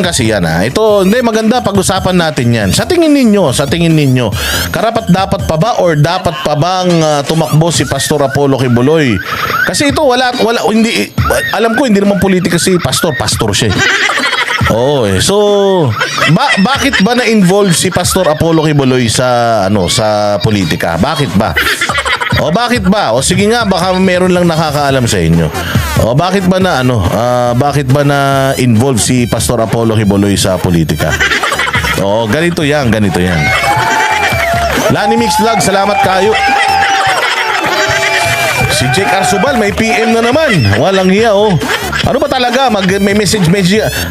lang kasi yan ha. Ito, hindi maganda pag-usapan natin yan. Sa tingin ninyo, karapat dapat pa ba or dapat pa bang tumakbo si Pastor Apollo Kibuloy? Kasi ito wala hindi alam ko hindi naman politika si pastor siya. Oo eh. So, bakit ba na-involve si Pastor Apollo Kibuloy sa sa politika? Bakit ba? Bakit ba? Sige nga, baka meron lang nakakaalam sa inyo. Bakit ba na involve si Pastor Apollo Kibuloy sa politika? Ganito yan. Lani Mix Vlog, salamat kayo. Si Jake Arzobal may PM na naman. Walang hiya Ano ba talaga? May message.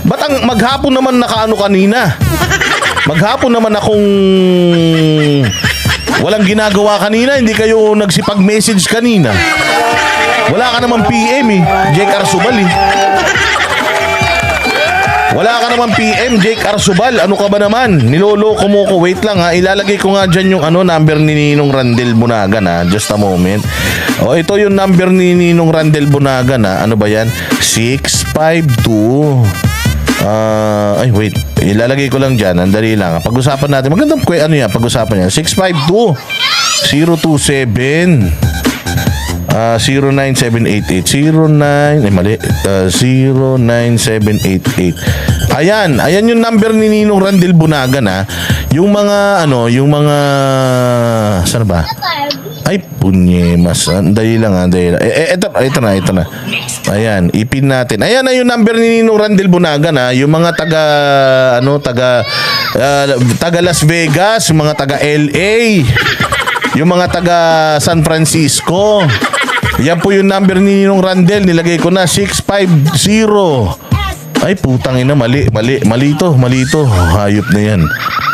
Ba't ang maghapon naman nakaano kanina? Maghapon naman akong walang ginagawa kanina. Hindi kayo nagsipag-message kanina. Wala ka naman PM Jake Arzobal Wala ka naman PM, Jake Arzobal. Ano ka ba naman? Niloloko mo ko. Wait lang ha. Ilalagay ko nga dyan yung number ni Ninong Randel Bunagan ha. Just a moment. Ito yung number ni Ninong Randel Bunagan ha. Ano ba yan? 652. Ay wait. Ilalagay ko lang dyan. Andali lang. Pag-usapan natin. Magandang pag-usapan yan. 652 027 09788 09788. Ayan yung number ni Ninong Randel Bunagan ha. Yung mga saan ba? Ay punyemas. Dali lang. Ito na. Ayan, ipin natin. Ayan na yung number ni Ninong Randel Bunagan ha. Yung mga taga Las Vegas, yung mga taga LA, yung mga taga San Francisco. Yan po yung number ni Ninong Randel. Nilagay ko na 650. Ay putang ina, mali to. Hayop na yan.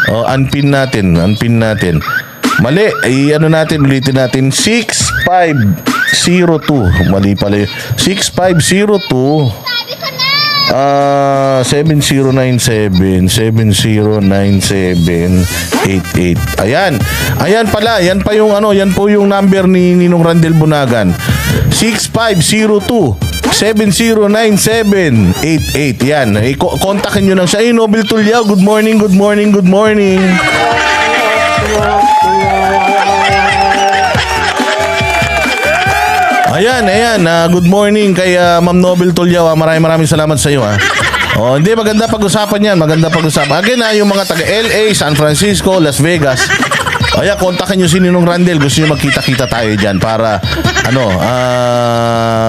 Unpin natin. Mali. Ulitin natin 6502. Mali pala yun. 6502 7097 Ayan pala, yan po yung number ni Ninong Randel Bunagan. 6502 709788. Yan. Kontakin nyo lang siya. Nobel Tulyao, good morning. Ayan. Good morning kay Ma'am Nobel Tulyao. Maraming salamat sa iyo hindi, maganda pag-usapan yan. Again yung mga taga LA, San Francisco, Las Vegas. Ayan, kontakin nyo si Ninong Randel. Gusto nyo magkita-kita tayo dyan para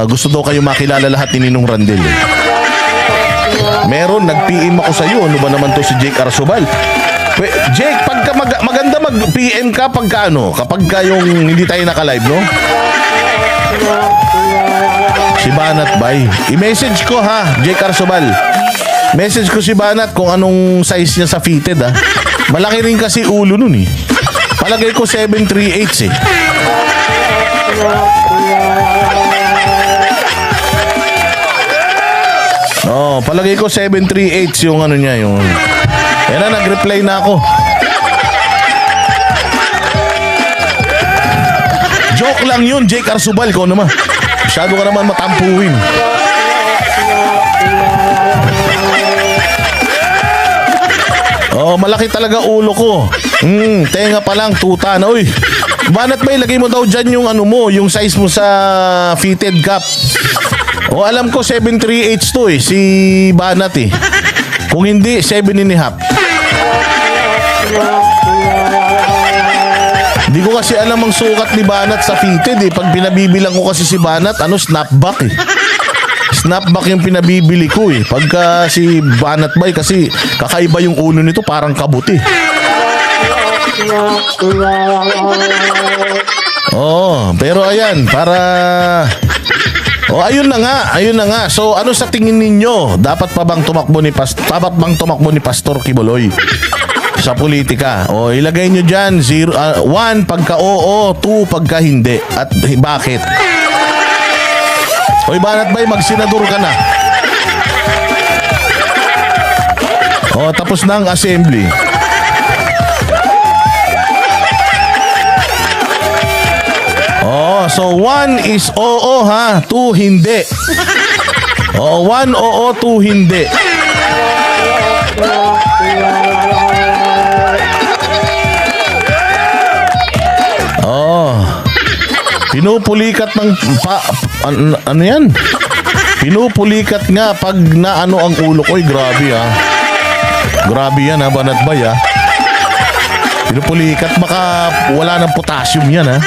gusto daw kayo makilala lahat ni Ninong Randel. Meron, nag-PM ako sa iyo. Ano ba naman to si Jake Arzobal? Jake, maganda mag-PM ka kapag yung hindi tayo naka-live, no? Si Banat Bay. I-message ko ha, Jake Arzobal. Message ko si Banat kung anong size niya sa fitted ha. Malaki rin kasi ulo nun Palagay ko 738 palagay ko 738 yung niya yung. Yan na, nag-reply na ako. Joke lang yun, Jake Arzobal. Ikaw naman. Masyado ka naman matampuhin. Malaki talaga ulo ko. Tenga pa lang, tuta na. Uy, Banat ba ilagay mo daw dyan yung yung size mo sa fitted cap. Alam ko 738 to si Banat Kung hindi, 7.5. Hindi ko kasi alam ang sukat ni Banat sa fitted Pag pinabibilang ko kasi si Banat, snapback Snapback yung pinabibili ko Pagka si Banat Bay kasi kakaiba yung ulo nito, parang kabuti. Pero ayan, para ayun na nga. So ano sa tingin ninyo? Dapat bang tumakbo ni Pastor Kibuloy sa politika? Ilagay nyo dyan 1 pagka oo, 2 pagka hindi. At bakit? Banat Bay, magsenador ka na. Tapos na ang assembly. So 1 is oo ha, 2 hindi. 1 oo, 2 hindi. Oh. Pinupulikat ng ano yan? Pinupulikat nga pag naano ang ulo ko. Grabe ha. Grabe yan ha, Banat Bay ha. Pinupulikat, baka wala ng potassium yan ha.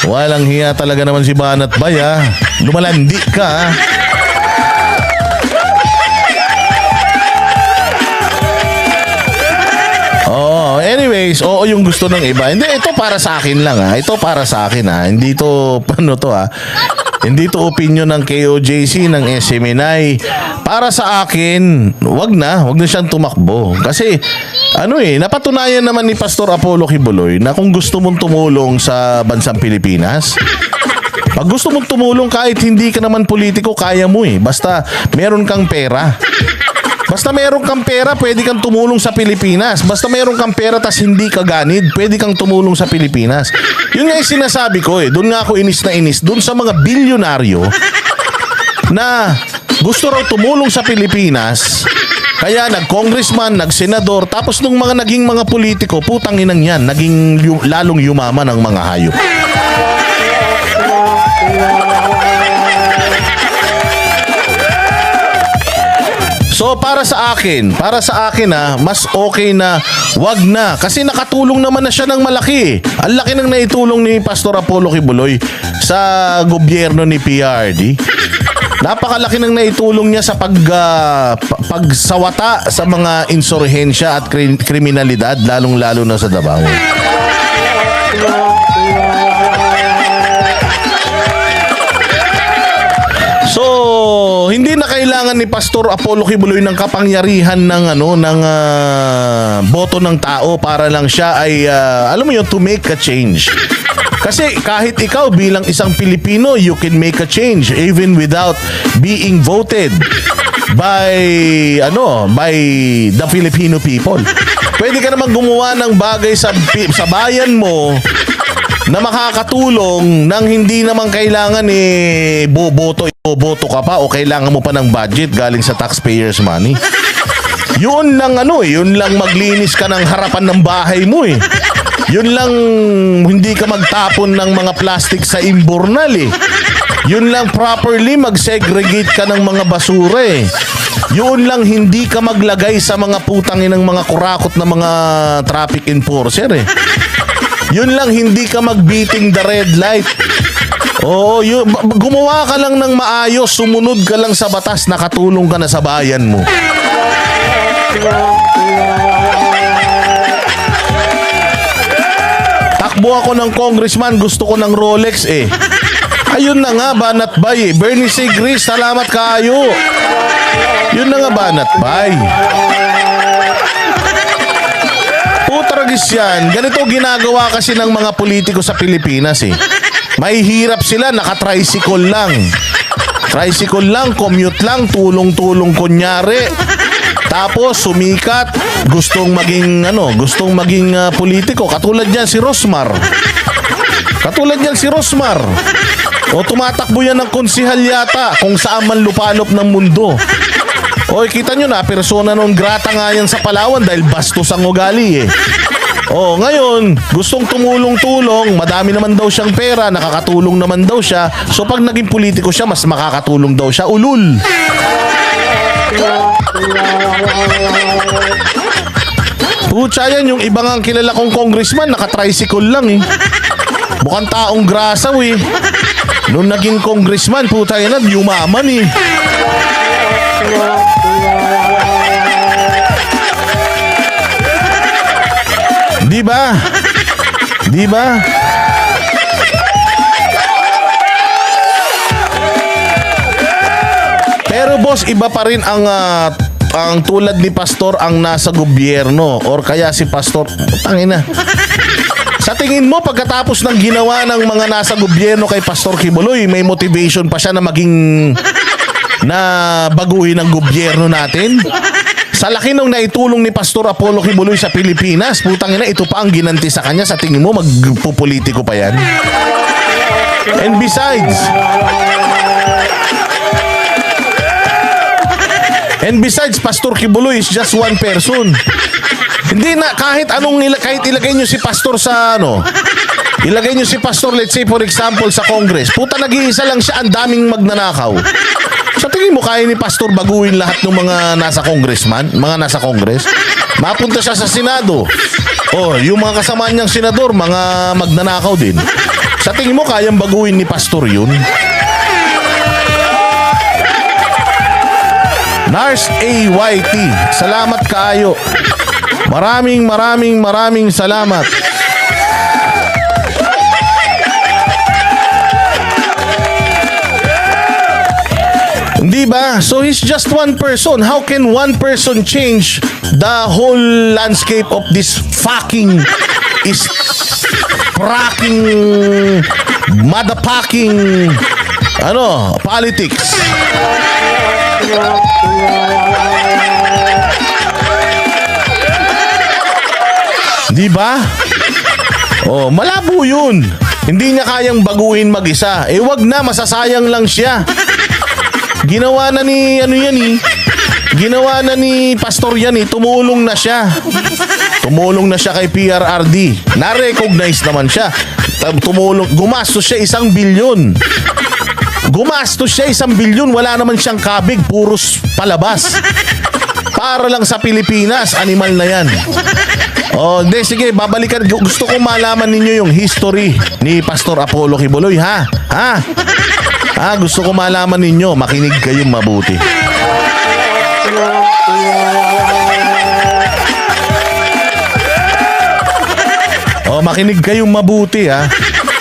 Walang hiya talaga naman si Banat Bay ha. Lumalandi ka ha. Oh, anyways, oo yung gusto ng iba. Hindi, ito para sa akin lang ha. Ito para sa akin ha. Hindi to, ano to ha. Hindi to opinion ng KOJC, ng SMNI. Para sa akin, wag na siyang tumakbo. Kasi, napatunayan naman ni Pastor Apollo Kibuloy na kung gusto mong tumulong sa bansang Pilipinas, pag gusto mong tumulong kahit hindi ka naman politiko, kaya mo eh. Basta meron kang pera. Basta meron kang pera, pwede kang tumulong sa Pilipinas. Basta meron kang pera tas hindi ka ganid, pwede kang tumulong sa Pilipinas. Yun nga yung sinasabi ko eh. Doon nga ako inis na inis. Doon sa mga bilyonaryo na gusto raw tumulong sa Pilipinas. Kaya nag-congressman, nag-senador, tapos nung mga naging mga politiko, putang inang yan, naging lalong yumaman ang mga hayop. So para sa akin mas okay na wag na kasi nakatulong naman na siya ng malaki. Ang laki ng naitulong ni Pastor Apollo Kibuloy sa gobyerno ni PRD. Napakalaki ng naitulong niya sa pagsawata sa mga insurhensya at kriminalidad, lalong-lalo na sa Davao. So, hindi na kailangan ni Pastor Apollo Kibuloy ng kapangyarihan ng boto ng tao para lang siya ay alam mo yun, to make a change. Kasi kahit ikaw bilang isang Pilipino, you can make a change even without being voted by the Filipino people. Pwede ka naman gumawa ng bagay sa bayan mo na makakatulong nang hindi naman kailangan boboto ka pa o kailangan mo pa ng budget galing sa taxpayers' money. Yun lang maglinis ka ng harapan ng bahay mo eh. Yun lang hindi ka magtapon ng mga plastic sa imburnal eh. Yun lang properly mag-segregate ka ng mga basura eh. Yun lang hindi ka maglagay sa mga putangin ng mga kurakot na mga traffic enforcer eh. Yun lang hindi ka mag-beating the red light. Oo, gumawa ka lang ng maayos, sumunod ka lang sa batas, nakatulong ka na sa bayan mo. Takbo ako ng congressman, gusto ko ng Rolex eh. Ayun na nga, Banat Bay eh. Bernie Sigris, salamat kayo. Yun na nga, Banat Bay. Putragis yan. Ganito ginagawa kasi ng mga politiko sa Pilipinas eh. Mahihirap sila, naka-tricycle lang. Tricycle lang, commute lang, tulong-tulong kunyari. Tapos sumikat, gustong maging politiko. Katulad niyan si Rosmar. O tumatakbo yan ng konsihal yata kung saan man lupalop ng mundo. O kita nyo na, persona non grata nga yan sa Palawan dahil bastos ang ugali eh. O ngayon, gustong tumulong-tulong, madami naman daw siyang pera, nakakatulong naman daw siya. So pag naging politiko siya, mas makakatulong daw siya. Ulul! Pucha yan, yung ibang ang kilala kong congressman, naka-tricycle lang eh. Mukhang taong grasaw eh. Noong naging congressman, puta yan, yumaman eh. Di ba? Pero boss, iba pa rin ang tulad ni Pastor ang nasa gobyerno or kaya si Pastor, tangina. Sa tingin mo, pagkatapos ng ginawa ng mga nasa gobyerno kay Pastor Kibuloy, may motivation pa siya na baguhin ang gobyerno natin? Sa laki nung naitulong ni Pastor Apollo Kibuloy sa Pilipinas, putang ina, ito pa ang ginanti sa kanya. Sa tingin mo, magpupolitiko pa yan? And besides, And besides, Pastor Kibuloy is just one person. Hindi na kahit kahit ilagay nyo si pastor sa ilagay nyo si pastor, let's say for example sa Congress, puta nag-iisa lang siya, ang daming magnanakaw. Sa tingin mo kaya ni pastor baguhin lahat ng mga nasa congressman, mga nasa Congress? Mapunta siya sa Senado. Oh, yung mga kasama niyang senador, mga magnanakaw din. Sa tingin mo kayang baguhin ni pastor yun? Nars AYT, salamat kaayo. Maraming salamat. Hindi ba? So he's just one person. How can one person change the whole landscape of this fucking is fracking motherfucking politics? Di ba? Oh, malabo yun. Hindi niya kayang baguhin mag-isa. Eh, wag na, masasayang lang siya. Ginawa na ni, ginawa na ni Pastor yan tumulong na siya. Tumulong na siya kay PRRD. Na-recognize naman siya. Gumastos siya 1 bilyon. Gumastos siya 1 bilyon. Wala naman siyang kabig. Puros palabas. Para lang sa Pilipinas. Animal na yan. Oh, hindi, sige, babalikan. Gusto kong malaman ninyo yung history ni Pastor Apollo Kibuloy, ha? Gusto ko malaman ninyo. Makinig kayong mabuti. Oh, makinig kayong mabuti, ha?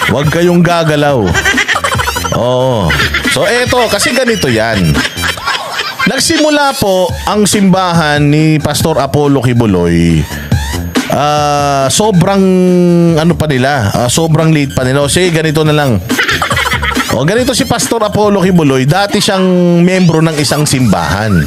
Huwag kayong gagalaw. Oh. So, eto, kasi ganito yan. Nagsimula po ang simbahan ni Pastor Apollo Kibuloy. Sobrang sobrang late pa nila. O sige, ganito na lang. O ganito si Pastor Apollo Kibuloy, dati siyang miyembro ng isang simbahan.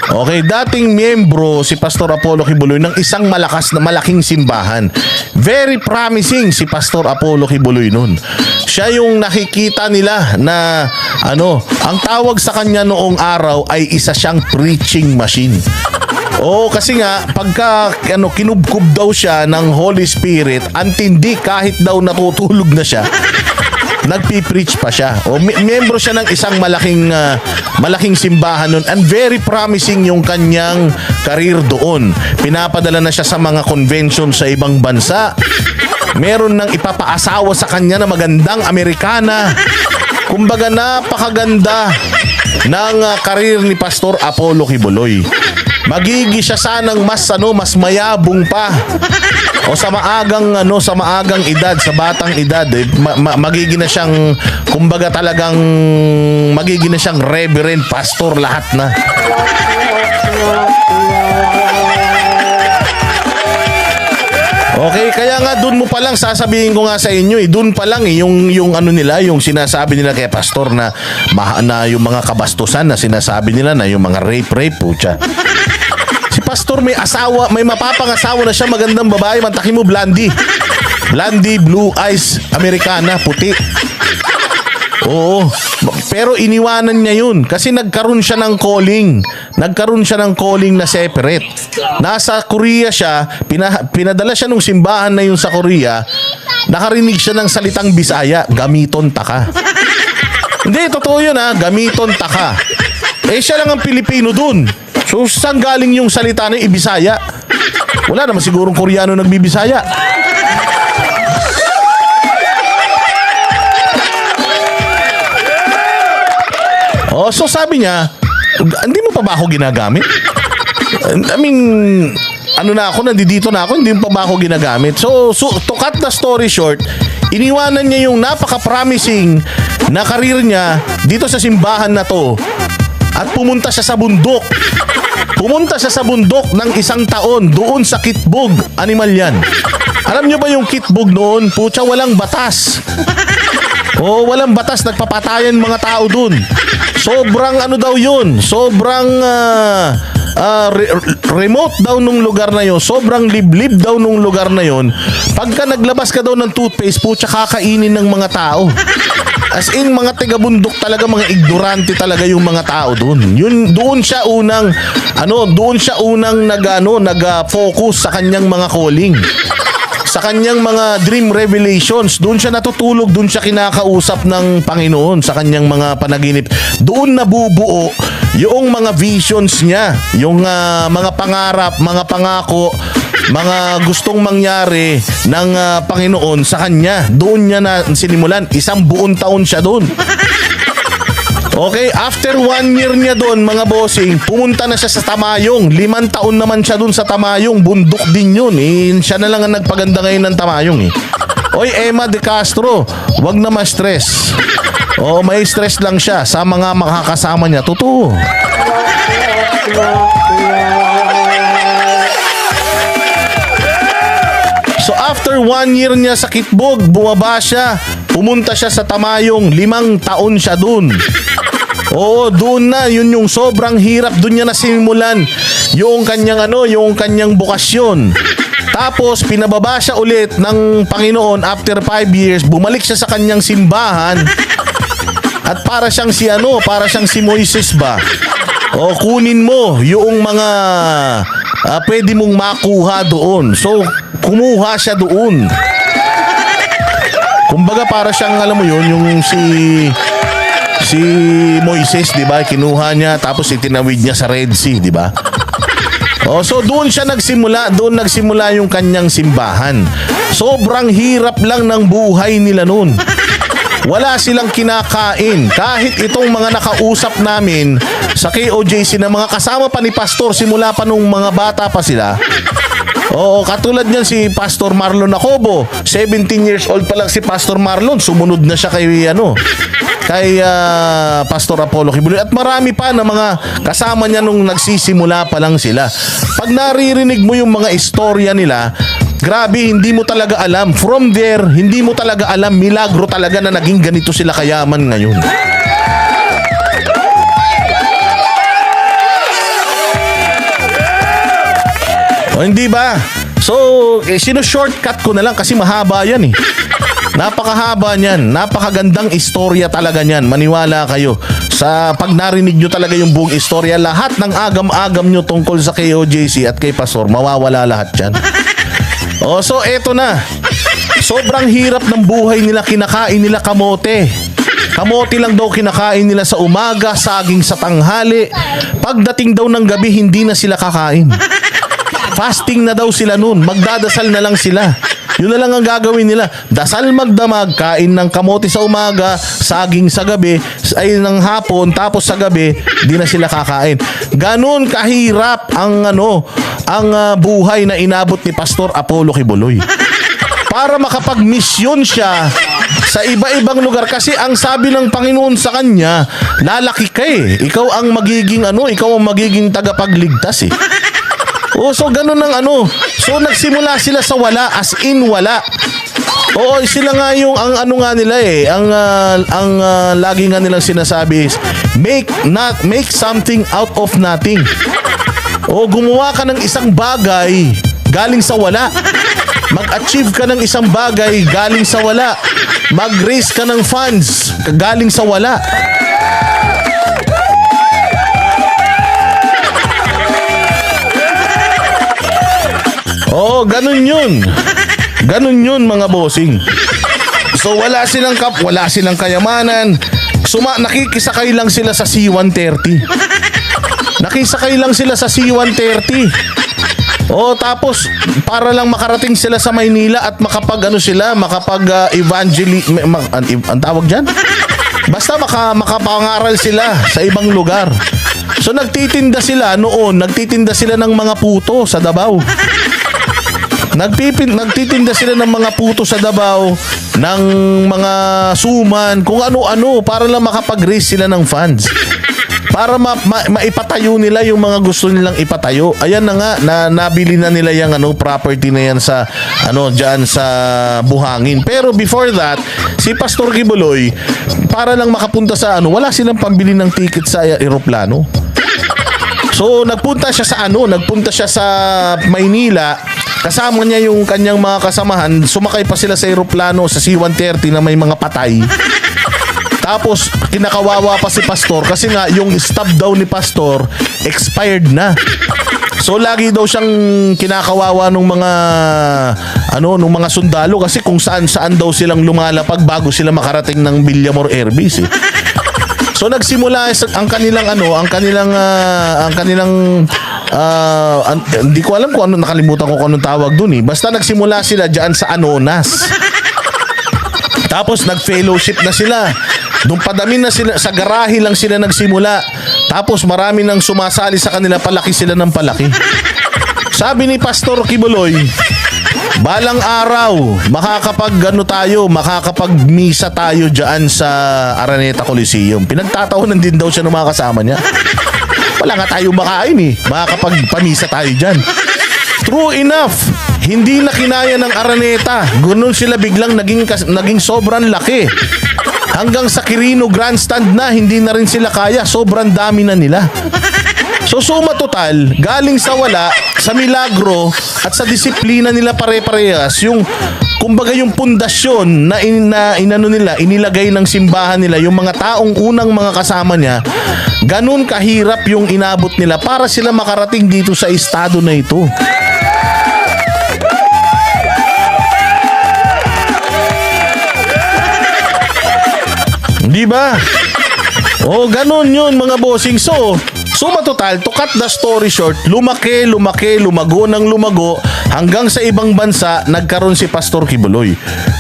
Okay, dating miyembro si Pastor Apollo Kibuloy ng isang malaking simbahan. Very promising si Pastor Apollo Kibuloy nun. Siya yung nakikita nila na ang tawag sa kanya noong araw ay isa siyang preaching machine. Oo, kasi nga pagka kinubkub daw siya ng Holy Spirit, antindi kahit daw natutulog na siya, nagpi-preach pa siya. O miyembro siya ng isang malaking simbahan nun, and very promising yung kanyang career doon. Pinapadala na siya sa mga convention sa ibang bansa. Meron nang ipapaasawa sa kanya na magandang Amerikana. Kumbaga napakaganda ng career ni Pastor Apollo Kibuloy. Magigi siya sanang mas mayabong pa. O sa maagang edad, sa batang edad, magigi na siyang kumbaga talagang magigi na siyang reverend, pastor, lahat na. Okay, kaya nga doon mo pa lang sasabihin ko nga sa inyo, doon pa lang yung yung sinasabi nila kay pastor na yung mga kabastusan na sinasabi nila na yung mga rape pucha. Si pastor may asawa, may mapapangasawa na siya, magandang babae, mantakin mo Blondie, blue eyes, Amerikana, puti. Oo, pero iniwanan niya yun kasi nagkaroon siya ng calling. Nagkaroon siya ng calling na separate. Nasa Korea siya, pinadala siya nung simbahan na yun sa Korea. Nakarinig siya ng salitang Bisaya, gamiton taka. Hindi, totoo yun gamiton taka. Eh siya lang ang Pilipino dun. So saan galing yung salita na Ibisaya? Wala naman sigurong Koreano nagbibisaya. Oh, so sabi niya, hindi mo pa ba ako ginagamit? I mean, nandito na ako, hindi mo pa ba ako ginagamit? So to cut the story short, iniwanan niya yung napaka-promising na karir niya dito sa simbahan na to at pumunta siya sa bundok. Pumunta siya sa bundok ng 1 taon doon sa Kitbog. Animal yan. Alam niyo ba yung Kitbog noon? Pucha, walang batas. Oh, walang batas. Nagpapatayan mga tao doon. Sobrang daw yun. Sobrang remote daw nung lugar na yun. Sobrang liblib daw nung lugar na yun. Pagka naglabas ka daw ng toothpaste, pucha, kakainin ng mga tao. As in, mga taga-bundok talaga, mga ignorante talaga yung mga tao doon. Doon siya unang nag-focus sa kanyang mga calling. Sa kanyang mga dream revelations, doon siya natutulog, doon siya kinakausap ng Panginoon sa kanyang mga panaginip. Doon nabubuo yung mga visions niya, yung mga pangarap, mga pangako, mga gustong mangyari ng Panginoon sa kanya. Doon niya na sinimulan. Isang buong taon siya doon. Okay, after 1 year niya doon, mga bossing, pumunta na siya sa Tamayong. 5 taon naman siya doon sa Tamayong. Bundok din yun. Siya na lang ang nagpaganda ngayon ng Tamayong. Oy, Emma De Castro, wag na ma-stress. May stress lang siya sa mga makakasama niya. Totoo. So after 1 year niya sa Kitbog, bumaba siya. Pumunta siya sa Tamayong. 5 taon siya dun. Oo, doon na. Yun yung sobrang hirap. Doon niya na sinimulan yung kanyang bukasyon. Tapos pinababa siya ulit ng Panginoon after 5 years. Bumalik siya sa kanyang simbahan. At para siyang si Moises ba? Kunin mo yung mga pwede mong makuha doon. So, kumuha siya doon. Kumbaga para siyang, alam mo yun, yung si Moises, di ba? Kinuha niya tapos itinawid niya sa Red Sea, di ba? So doon siya nagsimula, doon nagsimula yung kanyang simbahan. Sobrang hirap lang ng buhay nila noon. Wala silang kinakain. Kahit itong mga nakausap namin sa KOJC na mga kasama pa ni Pastor simula pa nung mga bata pa sila. Katulad niyan si Pastor Marlon Acobo. 17 years old pa lang si Pastor Marlon. Sumunod na siya kay Pastor Apollo Kibuloy. At marami pa na mga kasama niya nung nagsisimula pa lang sila. Pag naririnig mo yung mga istorya nila, grabe, hindi mo talaga alam. From there, hindi mo talaga alam. Milagro talaga na naging ganito sila kayaman ngayon. Hindi ba? So, sino-shortcut ko na lang kasi mahaba yan eh. Napakahaba niyan. Napakagandang istorya talaga niyan. Maniwala kayo. Sa pag narinig nyo talaga yung buong istorya, lahat ng agam-agam nyo tungkol sa KOJC at kay Pastor, mawawala lahat yan. So eto na. Sobrang hirap ng buhay nila. Kinakain nila kamote. Kamote lang daw kinakain nila sa umaga, saging sa tanghali. Pagdating daw ng gabi, hindi na sila kakain. Fasting na daw sila noon. Magdadasal na lang sila. Yun na lang ang gagawin nila. Dasal magdamag, kain ng kamote sa umaga, saging sa gabi, ay ng hapon, tapos sa gabi, di na sila kakain. Ganon kahirap ang buhay na inabot ni Pastor Apollo Kibuloy. Para makapag-misyon siya sa iba-ibang lugar. Kasi ang sabi ng Panginoon sa kanya, lalaki ka eh. Ikaw ang magiging tagapagligtas eh. So ganun ang So nagsimula sila sa wala, as in wala. Sila nga yung nga nila eh. Ang lagi nga nilang sinasabi is make something out of nothing. Gumawa ka ng isang bagay galing sa wala. Mag-achieve ka ng isang bagay galing sa wala. Mag-raise ka ng funds galing sa wala. Ganun yun. Ganun yun, mga bossing. So wala silang kayamanan. Nakikisakay lang sila sa C-130. Nakisakay lang sila sa C-130. Tapos para lang makarating sila sa Maynila at ang tawag dyan? Basta makapangaral sila sa ibang lugar. So nagtitinda sila ng mga puto sa Davao. Nagtitinda sila ng mga puto sa Davao, ng mga suman, kung ano-ano para lang makapag-raise sila ng funds. Para maipatayo nila yung mga gusto nilang ipatayo. Ayan na nga, nabili na nila yung property na yan sa diyan sa Buhangin. Pero before that, si Pastor Kibuloy, para lang makapunta sa wala silang pambili ng ticket sa eroplano. So nagpunta siya sa Maynila. Kasama niya yung kanyang mga kasamahan. Sumakay pa sila sa eroplano sa C-130 na may mga patay. Tapos kinakawawa pa si pastor kasi nga yung stub daw ni pastor expired na. So lagi daw siyang kinakawawa nung mga nung mga sundalo kasi kung saan-saan daw silang lumalapag bago sila makarating ng Villamor Air Base. So nagsimula hindi ko alam kung ano, nakalimutan ko kung anong tawag dun eh. Basta nagsimula sila diyan sa Anonas. Tapos nag-fellowship na sila. Doon padami na sila, sa garahe lang sila nagsimula. Tapos marami nang sumasali sa kanila, palaki sila ng palaki. Sabi ni Pastor Kibuloy, balang araw, makakapag-misa tayo dyan sa Araneta Coliseum. Pinagtatawanan din daw siya ng mga kasama niya. Wala nga tayo makain eh. Makakapag-pamisa tayo dyan. True enough, hindi na kinaya ng Araneta. Ganun sila biglang naging sobrang laki. Hanggang sa Quirino Grandstand na, hindi na rin sila kaya. Sobrang dami na nila. So suma total, galing sa wala, sa milagro, at sa disiplina nila pare-parehas, kumbaga yung pundasyon na inilagay ng simbahan nila, yung mga taong unang mga kasama niya, ganun kahirap yung inabot nila para sila makarating dito sa estado na ito. Di ba? Oh, ganun yun mga bossing. So, suma total, to cut the story short, lumaki, lumago ng lumago, hanggang sa ibang bansa, nagkaroon si Pastor Kibuloy.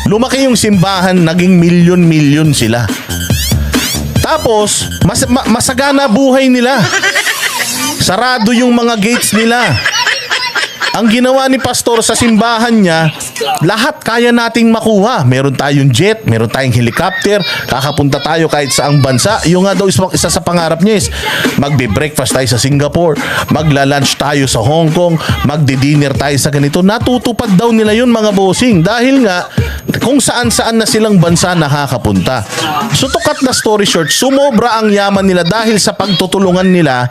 Lumaki yung simbahan, naging milyon-milyon sila. Tapos, masagana buhay nila. Sarado yung mga gates nila. Ang ginawa ni Pastor sa simbahan niya, lahat kaya nating makuha. Meron tayong jet, meron tayong helicopter, kakapunta tayo kahit saang bansa. Yung nga daw isa sa pangarap niya is magbe-breakfast tayo sa Singapore, magla-lunch tayo sa Hong Kong, magdi-dinner tayo sa ganito. Natutupad daw nila yun mga bossing dahil nga kung saan-saan na silang bansa nakakapunta. So to cut the story short, sumobra ang yaman nila dahil sa pagtutulungan nila,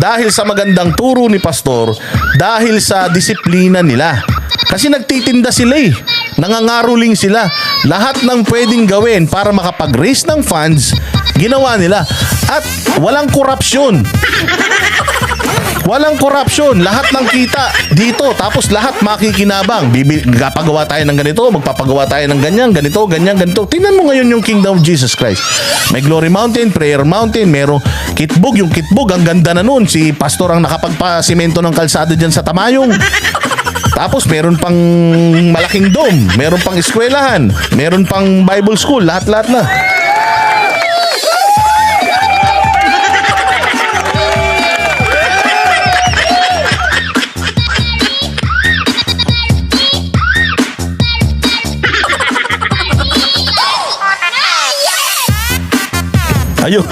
dahil sa magandang turo ni Pastor, dahil sa disiplina nila. Kasi nagtitinda sila eh. Nangangaroling sila. Lahat ng pwedeng gawin para makapag-raise ng funds, ginawa nila. At walang korupsyon. Walang korupsyon. Lahat ng kita dito. Tapos lahat makikinabang. Magpapagawa tayo ng ganito, magpapagawa tayo ng ganyan, ganito, ganyan, ganito. Tingnan mo ngayon yung Kingdom of Jesus Christ. May Glory Mountain, Prayer Mountain, merong Kitbog. Yung Kitbog, ang ganda na nun. Si Pastor ang nakapagpasimento ng kalsada dyan sa Tamayong. Tapos meron pang malaking dome, meron pang eskwelahan, meron pang Bible school, lahat-lahat na. Ayun,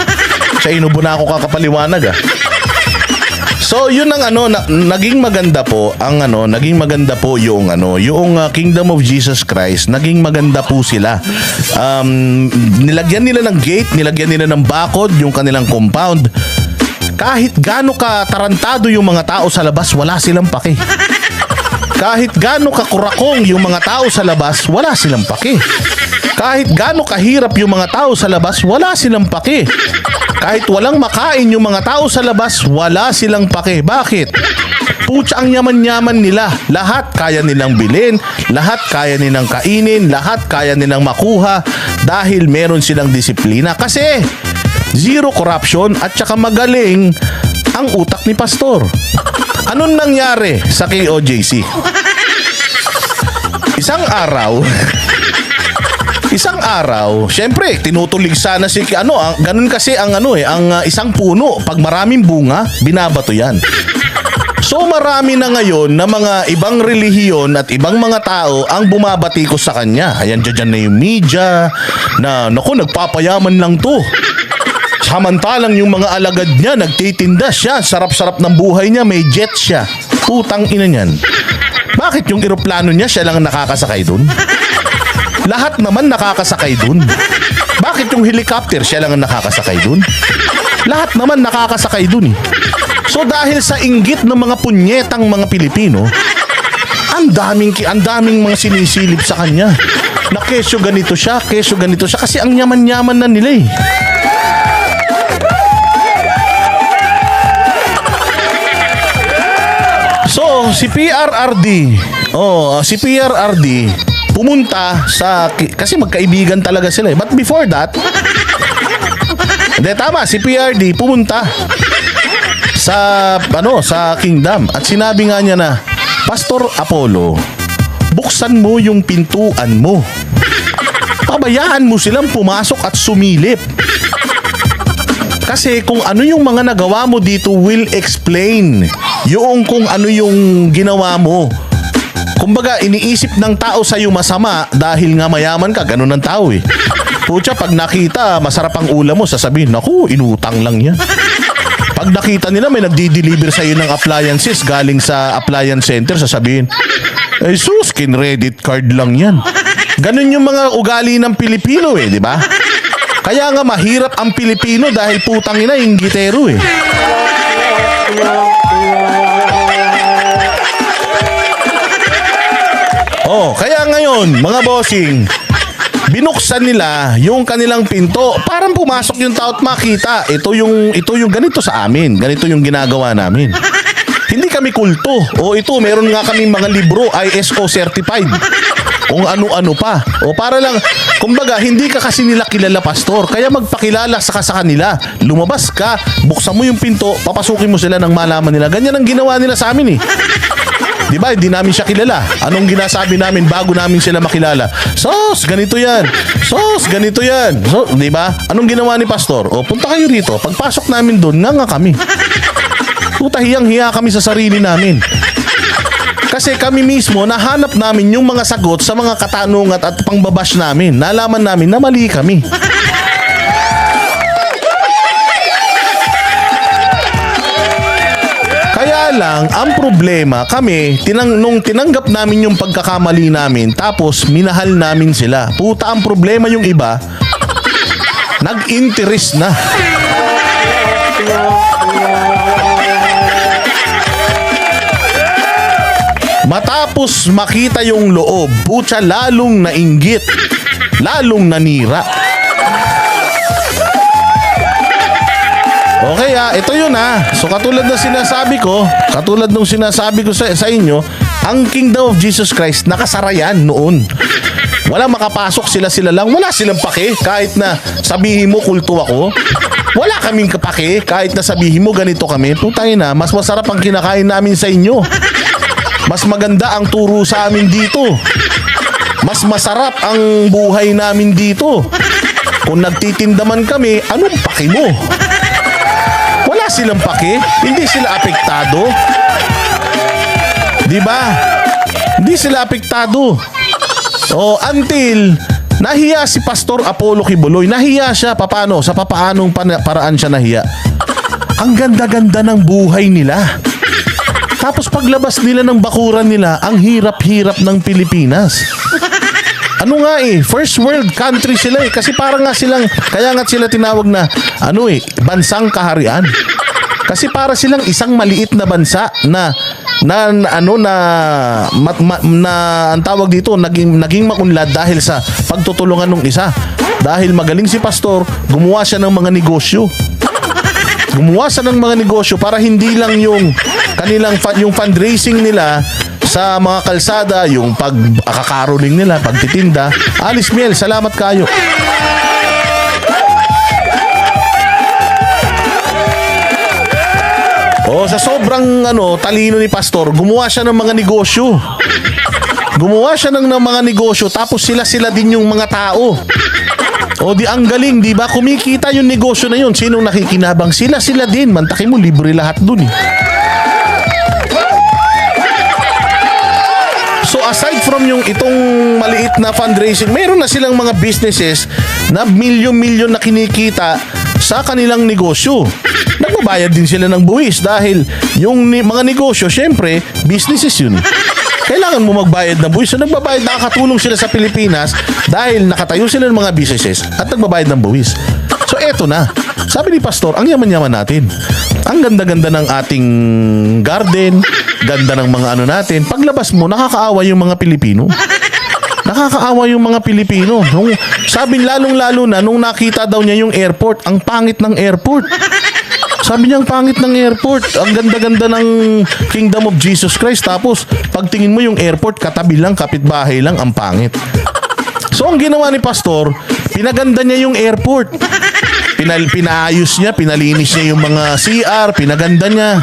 sa inubo na ako kakapaliwanag ah. So yun ang naging maganda po yung Kingdom of Jesus Christ, naging maganda po sila. Nilagyan nila ng gate, nilagyan nila ng bakod yung kanilang compound. Kahit gaano ka tarantado yung mga tao sa labas, wala silang pake. Kahit gaano ka kurakong yung mga tao sa labas, wala silang pake. Kahit gaano kahirap yung mga tao sa labas, wala silang pake. Kahit walang makain yung mga tao sa labas, wala silang pake. Bakit? Putya ang yaman-yaman nila. Lahat kaya nilang bilhin, lahat kaya nilang kainin, lahat kaya nilang makuha dahil meron silang disiplina. Kasi zero corruption at saka magaling ang utak ni Pastor. Anong nangyari sa KOJC? Isang araw, syempre, tinutulig sana ganun kasi ang isang puno, pag maraming bunga, binabato yan. So marami na ngayon na mga ibang relihiyon at ibang mga tao ang bumabatikos sa kanya. Ayan, dyan na yung media na, nagpapayaman lang to. Samantalang yung mga alagad niya, nagtitinda siya, sarap-sarap ng buhay niya, may jet siya. Putang ina niyan. Bakit yung eroplano niya, siya lang nakakasakay dun? Lahat naman nakakasakay dun. Bakit yung helicopter, siya lang ang nakakasakay dun? Lahat naman nakakasakay dun eh. So dahil sa inggit ng mga punyetang mga Pilipino, ang daming mga sinisilip sa kanya. na kesyo ganito siya, kasi ang yaman-yaman na nila eh. So, si PRRD pumunta kasi magkaibigan talaga sila eh. But before that, si PRD pumunta sa Kingdom at sinabi nga niya na, Pastor Apollo, buksan mo yung pintuan mo. Pabayaan mo silang pumasok at sumilip. Kasi kung ano yung mga nagawa mo dito will explain yung kung ano yung ginawa mo. Kumbaga, iniisip ng tao sa'yo masama dahil nga mayaman ka, ganun ang tao eh. Pucha, pag nakita masarap ang ulam mo, sasabihin, naku, inutang lang yan. Pag nakita nila may nagdi-deliver sa'yo ng appliances galing sa appliance center, sasabihin, sus, kin-credit card lang yan. Ganun yung mga ugali ng Pilipino eh, di ba? Kaya nga mahirap ang Pilipino dahil putang ina, inggitero eh. Kaya ngayon, mga bossing, binuksan nila yung kanilang pinto. Parang pumasok yung tao at makita. Ito yung ganito sa amin. Ganito yung ginagawa namin. Hindi kami kulto. Meron nga kaming mga libro, ISO certified. Kung ano-ano pa. Para lang, kumbaga, hindi ka kasi nila kilala, pastor. Kaya magpakilala sa kanila. Lumabas ka, buksan mo yung pinto, papasukin mo sila nang malaman nila. Ganyan ang ginawa nila sa amin eh. Diba, hindi namin siya kilala. Anong ginasabi namin bago namin sila makilala? Sos, ganito yan. Sos, ganito yan. So, diba? Anong ginawa ni pastor? Punta kayo rito. Pagpasok namin doon, nga kami. Puta, hiyang-hiya kami sa sarili namin. Kasi kami mismo, nahanap namin yung mga sagot sa mga katanungan at pangbabash namin. Nalaman namin na mali kami. Kaya lang, ang problema, kami, nung tinanggap namin yung pagkakamali namin, tapos minahal namin sila. Puta, ang problema yung iba, nag-interest na. Matapos makita yung loob, putya, lalong nainggit, lalong nanira. Okay ito yun So katulad ng sinasabi ko sa inyo, ang Kingdom of Jesus Christ, nakasara yan noon. Wala makapasok, sila lang. Wala silang pake kahit na sabihin mo kulto ako. Wala kaming kapake kahit na sabihin mo ganito kami. Putay na, mas masarap ang kinakain namin sa inyo. Mas maganda ang turo sa amin dito. Mas masarap ang buhay namin dito. Kung nagtitindaman kami, anong pake mo? Wala silang pake, hindi sila apektado. Diba? Hindi sila apektado. Until nahiya si Pastor Apollo Kibuloy. Nahiya siya. Paano? Sa papaanong paraan siya nahiya? Ang ganda-ganda ng buhay nila. Tapos paglabas nila ng bakuran nila, ang hirap-hirap ng Pilipinas. First world country sila kasi parang nga silang, kaya nga sila tinawag na bansang kaharian. Kasi para silang isang maliit na bansa na ang tawag dito naging maunlad dahil sa pagtutulungan ng isa. Dahil magaling si pastor, gumawa siya ng mga negosyo. Para hindi lang yung kanilang yung fundraising nila sa mga kalsada, yung pagkakaroling nila, pagtitinda. Alice Miel, salamat kayo. Sa sobrang talino ni pastor, gumawa siya ng mga negosyo. Tapos sila din yung mga tao. Di ang galing, di ba? Kumikita yung negosyo na yun. Sinong nakikinabang? Sila din. Mantakin mo, libre lahat dun eh. So aside from yung itong maliit na fundraising, mayroon na silang mga businesses na milyon-milyon na kinikita sa kanilang negosyo. Nagbabayad din sila ng buwis dahil yung mga negosyo, syempre, businesses yun. Kailangan mo magbayad ng buwis. So nagbabayad, nakakatulong sila sa Pilipinas dahil nakatayo sila ng mga businesses at nagbabayad ng buwis. So eto na. Sabi ni Pastor, ang yaman-yaman natin. Ang ganda-ganda ng ating garden, ganda ng mga natin. Paglabas mo, nakakaawa yung mga Pilipino. Nakakaawa yung mga Pilipino. Sabi lalong-lalo na nung nakita daw niya yung airport, ang pangit ng airport. Sabi niya ang pangit ng airport. Ang ganda-ganda ng Kingdom of Jesus Christ. Tapos pagtingin mo yung airport, katabi lang, kapitbahay lang, ang pangit. So ang ginawa ni Pastor, pinaganda niya yung airport. Pinaayos niya, pinalinis niya yung mga CR, pinaganda niya.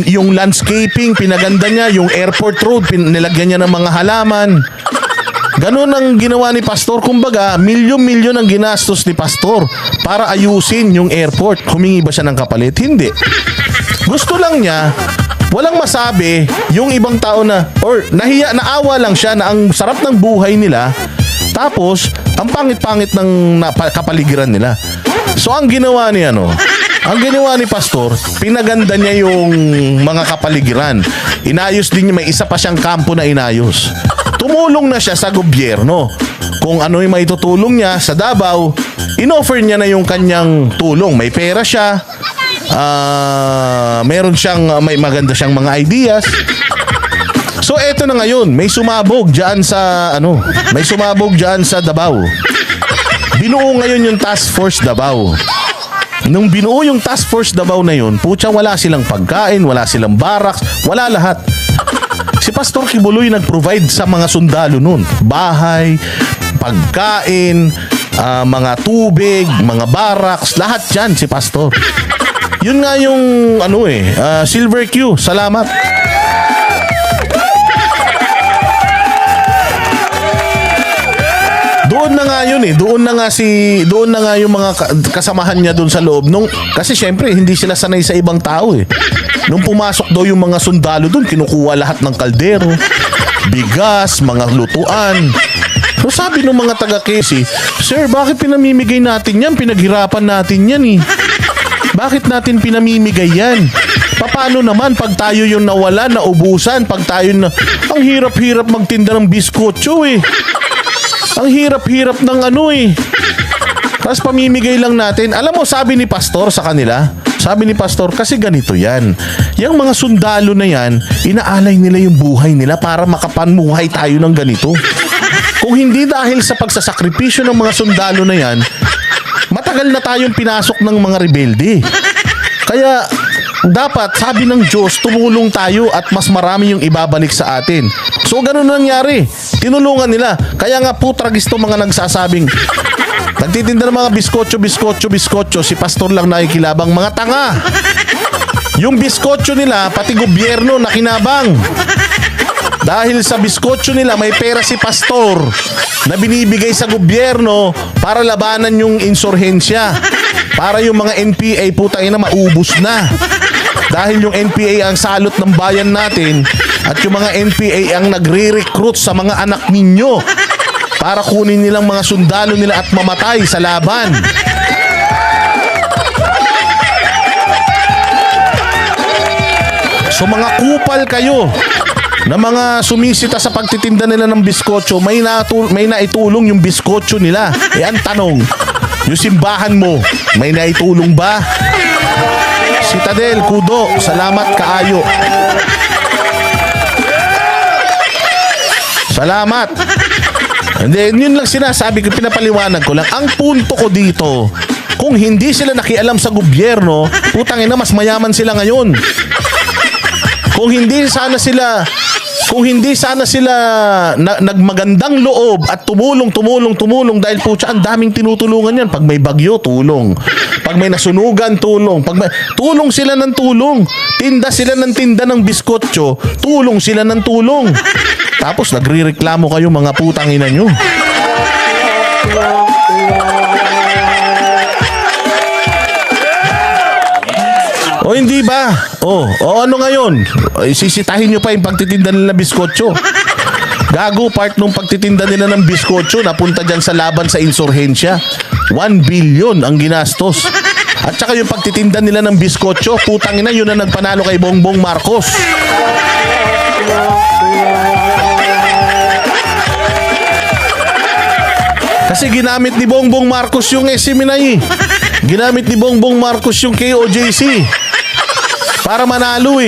Yung landscaping, pinaganda niya. Yung airport road, nilagyan niya ng mga halaman. Ganun ang ginawa ni Pastor. Kumbaga, milyon-milyon ang ginastos ni Pastor para ayusin yung airport. Humingi ba siya ng kapalit? Hindi. Gusto lang niya, walang masabi yung ibang tao na, or naawa lang siya na ang sarap ng buhay nila, tapos ang pangit-pangit ng kapaligiran nila. So ang ginawa ni ang ginawa ni Pastor, pinaganda niya yung mga kapaligiran. Inayos din niya, may isa pa siyang kampo na inayos. Tumulong na siya sa gobyerno. Kung ano yung maitutulong niya sa Davao, inoffer niya na yung kanyang tulong. May pera siya, meron siyang, may maganda siyang mga ideas. So eto na ngayon, may sumabog diyan sa may sumabog diyan sa Davao. Binuo ngayon yung Task Force Davao. Nung binuo yung Task Force Davao na yun, putya, wala silang pagkain, wala silang barracks, wala lahat. Si Pastor Kibuloy nag-provide sa mga sundalo nun. Bahay, pagkain, mga tubig, mga barracks, lahat yan si Pastor. Yun nga yung Silver Q. Salamat. Doon na nga yun doon na nga yung mga kasamahan niya doon sa loob kasi syempre hindi sila sanay sa ibang tao Nung pumasok daw yung mga sundalo doon, kinukuha lahat ng kaldero, bigas, mga lutuan. So sabi ng mga taga-Quezon, "Sir, bakit pinamimigay natin yan? Pinaghirapan natin yan Bakit natin pinamimigay yan? Paano naman pag tayo yung nawala, naubusan, pag tayo na, ang hirap-hirap magtinda ng biskotso Ang hirap-hirap ng Tapos pamimigay lang natin." Alam mo, sabi ni Pastor sa kanila, kasi ganito yan. Yung mga sundalo na yan, inaalay nila yung buhay nila para makapamuhay tayo ng ganito. Kung hindi dahil sa pagsasakripisyo ng mga sundalo na yan, matagal na tayong pinasok ng mga rebelde. Kaya dapat, sabi ng Diyos, tumulong tayo at mas marami yung ibabalik sa atin. So ganun nangyari. Tinulungan nila. Kaya nga putragisto mga nagsasabing, nagtitinda ng mga biskotso, si Pastor lang nakikilabang, mga tanga. Yung biskotso nila, pati gobyerno nakinabang. Dahil sa biskotso nila, may pera si Pastor na binibigay sa gobyerno para labanan yung insurhensya. Para yung mga NPA, putang ina, maubos na. Dahil yung NPA ang salot ng bayan natin at yung mga NPA ang nagre-recruit sa mga anak ninyo para kunin nilang mga sundalo nila at mamatay sa laban. So mga kupal kayo na mga sumisita sa pagtitinda nila ng biskotso, may naitulong yung biskotso nila. Ang tanong, yung simbahan mo, may naitulong ba? Citadel, kudo, salamat kaayo. Salamat. Hindi, yun lang sinasabi ko, pinapaliwanag ko lang. Ang punto ko dito, kung hindi sila nakialam sa gobyerno, putang ina, mas mayaman sila ngayon. Kung hindi sana sila nagmagandang loob at tumulong dahil putya, ang daming tinutulungan yan. Pag may bagyo, tulong. Pag may nasunugan, tulong. Tulong sila ng tulong. Tinda sila ng tinda ng biskotso, tulong sila ng tulong. Tapos nagrereklamo kayo, mga putang ina nyo. O hindi ba? O ano ngayon? Sisitahin nyo pa yung pagtitinda nila ng biskotso. Gago, part nung pagtitinda nila ng biskotso napunta dyan sa laban sa insurhensya. 1 billion ang ginastos. At saka yung pagtitinda nila ng biskotso, putang ina, yun na nagpanalo kay Bongbong Marcos. Kasi ginamit ni Bongbong Marcos yung SMNI. Ginamit ni Bongbong Marcos yung KOJC. Para manalo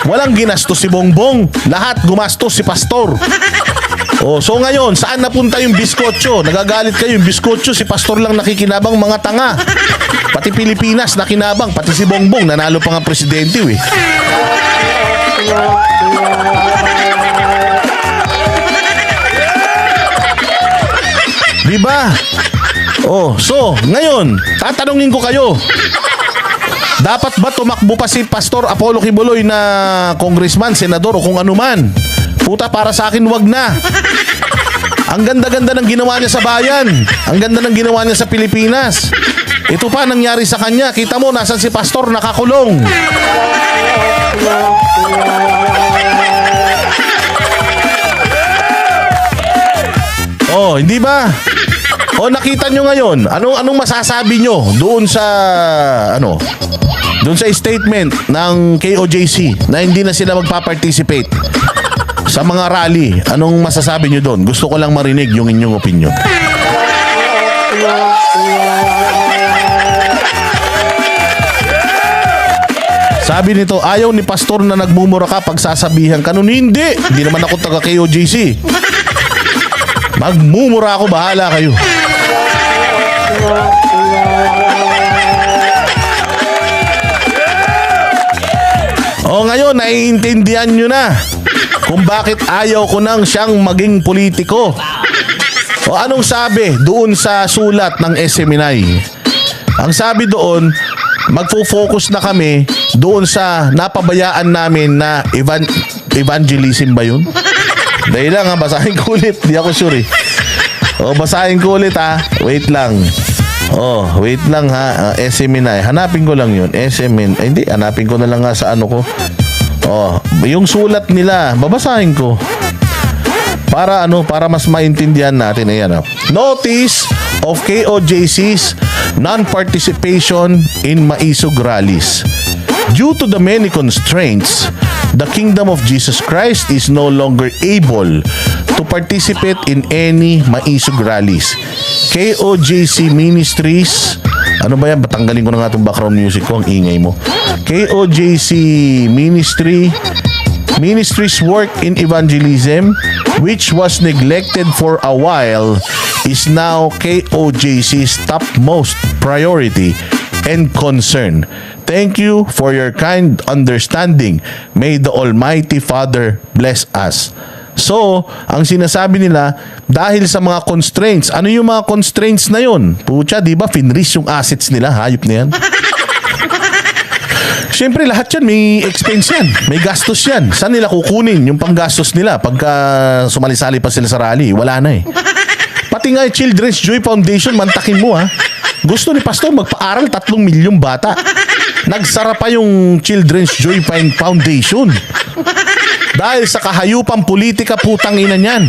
Walang ginastos si Bongbong. Lahat gumastos si Pastor. So ngayon, saan napunta yung biskotso? Nagagalit kayo, yung biskotso, si pastor lang nakikinabang, mga tanga. Pati Pilipinas nakinabang, pati si Bongbong, nanalo pa nga presidente eh. Diba? So, ngayon, tatanungin ko kayo. Dapat ba tumakbo pa si Pastor Apollo Kibuloy na congressman, senador o kung ano man? Puta, para sa akin, wag na. Ang ganda-ganda ng ginawa niya sa bayan. Ang ganda ng ginawa niya sa Pilipinas. Ito pa nangyari sa kanya. Kita mo, nasan si Pastor? Nakakulong. Hindi ba? Nakita nyo ngayon. Anong masasabi nyo doon sa doon sa statement ng KOJC na hindi na sila magpa-participate sa mga rally? Anong masasabi nyo doon? Gusto ko lang marinig yung inyong opinion. Sabi nito, ayaw ni pastor na nagmumura ka pag sasabihan ka nun. Hindi naman ako taga KOJC. Magmumura ako, bahala kayo. Ngayon, naiintindihan nyo na kung bakit ayaw ko nang siyang maging politiko. Anong sabi doon sa sulat ng SMNI? Ang sabi doon, magfo-focus na kami doon sa napabayaan namin na evangelism ba yun? Dahil lang basahin ko ulit. Di ako sure eh. Basahin ko ulit ha. Wait lang. Wait lang ha. SMNI. Hanapin ko lang yun. Hindi, hanapin ko na lang nga sa ano ko. Yung sulat nila, babasahin ko. Para mas maintindihan natin. Ayan. Notice of KOJC's non-participation in Maisog rallies. Due to the many constraints, the Kingdom of Jesus Christ is no longer able to participate in any Maisog rallies. KOJC Ministries, ano ba yan? Batanggalin ko na nga itong background music ko, ang ingay mo. KOJC Ministries work in evangelism, which was neglected for a while, is now KOJC's topmost priority and concern. Thank you for your kind understanding. May the Almighty Father bless us. So, ang sinasabi nila, dahil sa mga constraints, ano yung mga constraints na yun? Pucha, di ba, finreeze yung assets nila, hayop na yan. Siyempre, lahat yan, may expense yan, may gastos yan. Saan nila kukunin yung panggastos nila pagka sumali-sali pa sila sa rally? Wala na eh. Pati nga Children's Joy Foundation, mantakin mo ha. Gusto ni Pastor magpa-aral 3 milyong bata. Nagsara pa yung Children's Joy Foundation. Dahil sa kahayupang politika, putang ina niyan.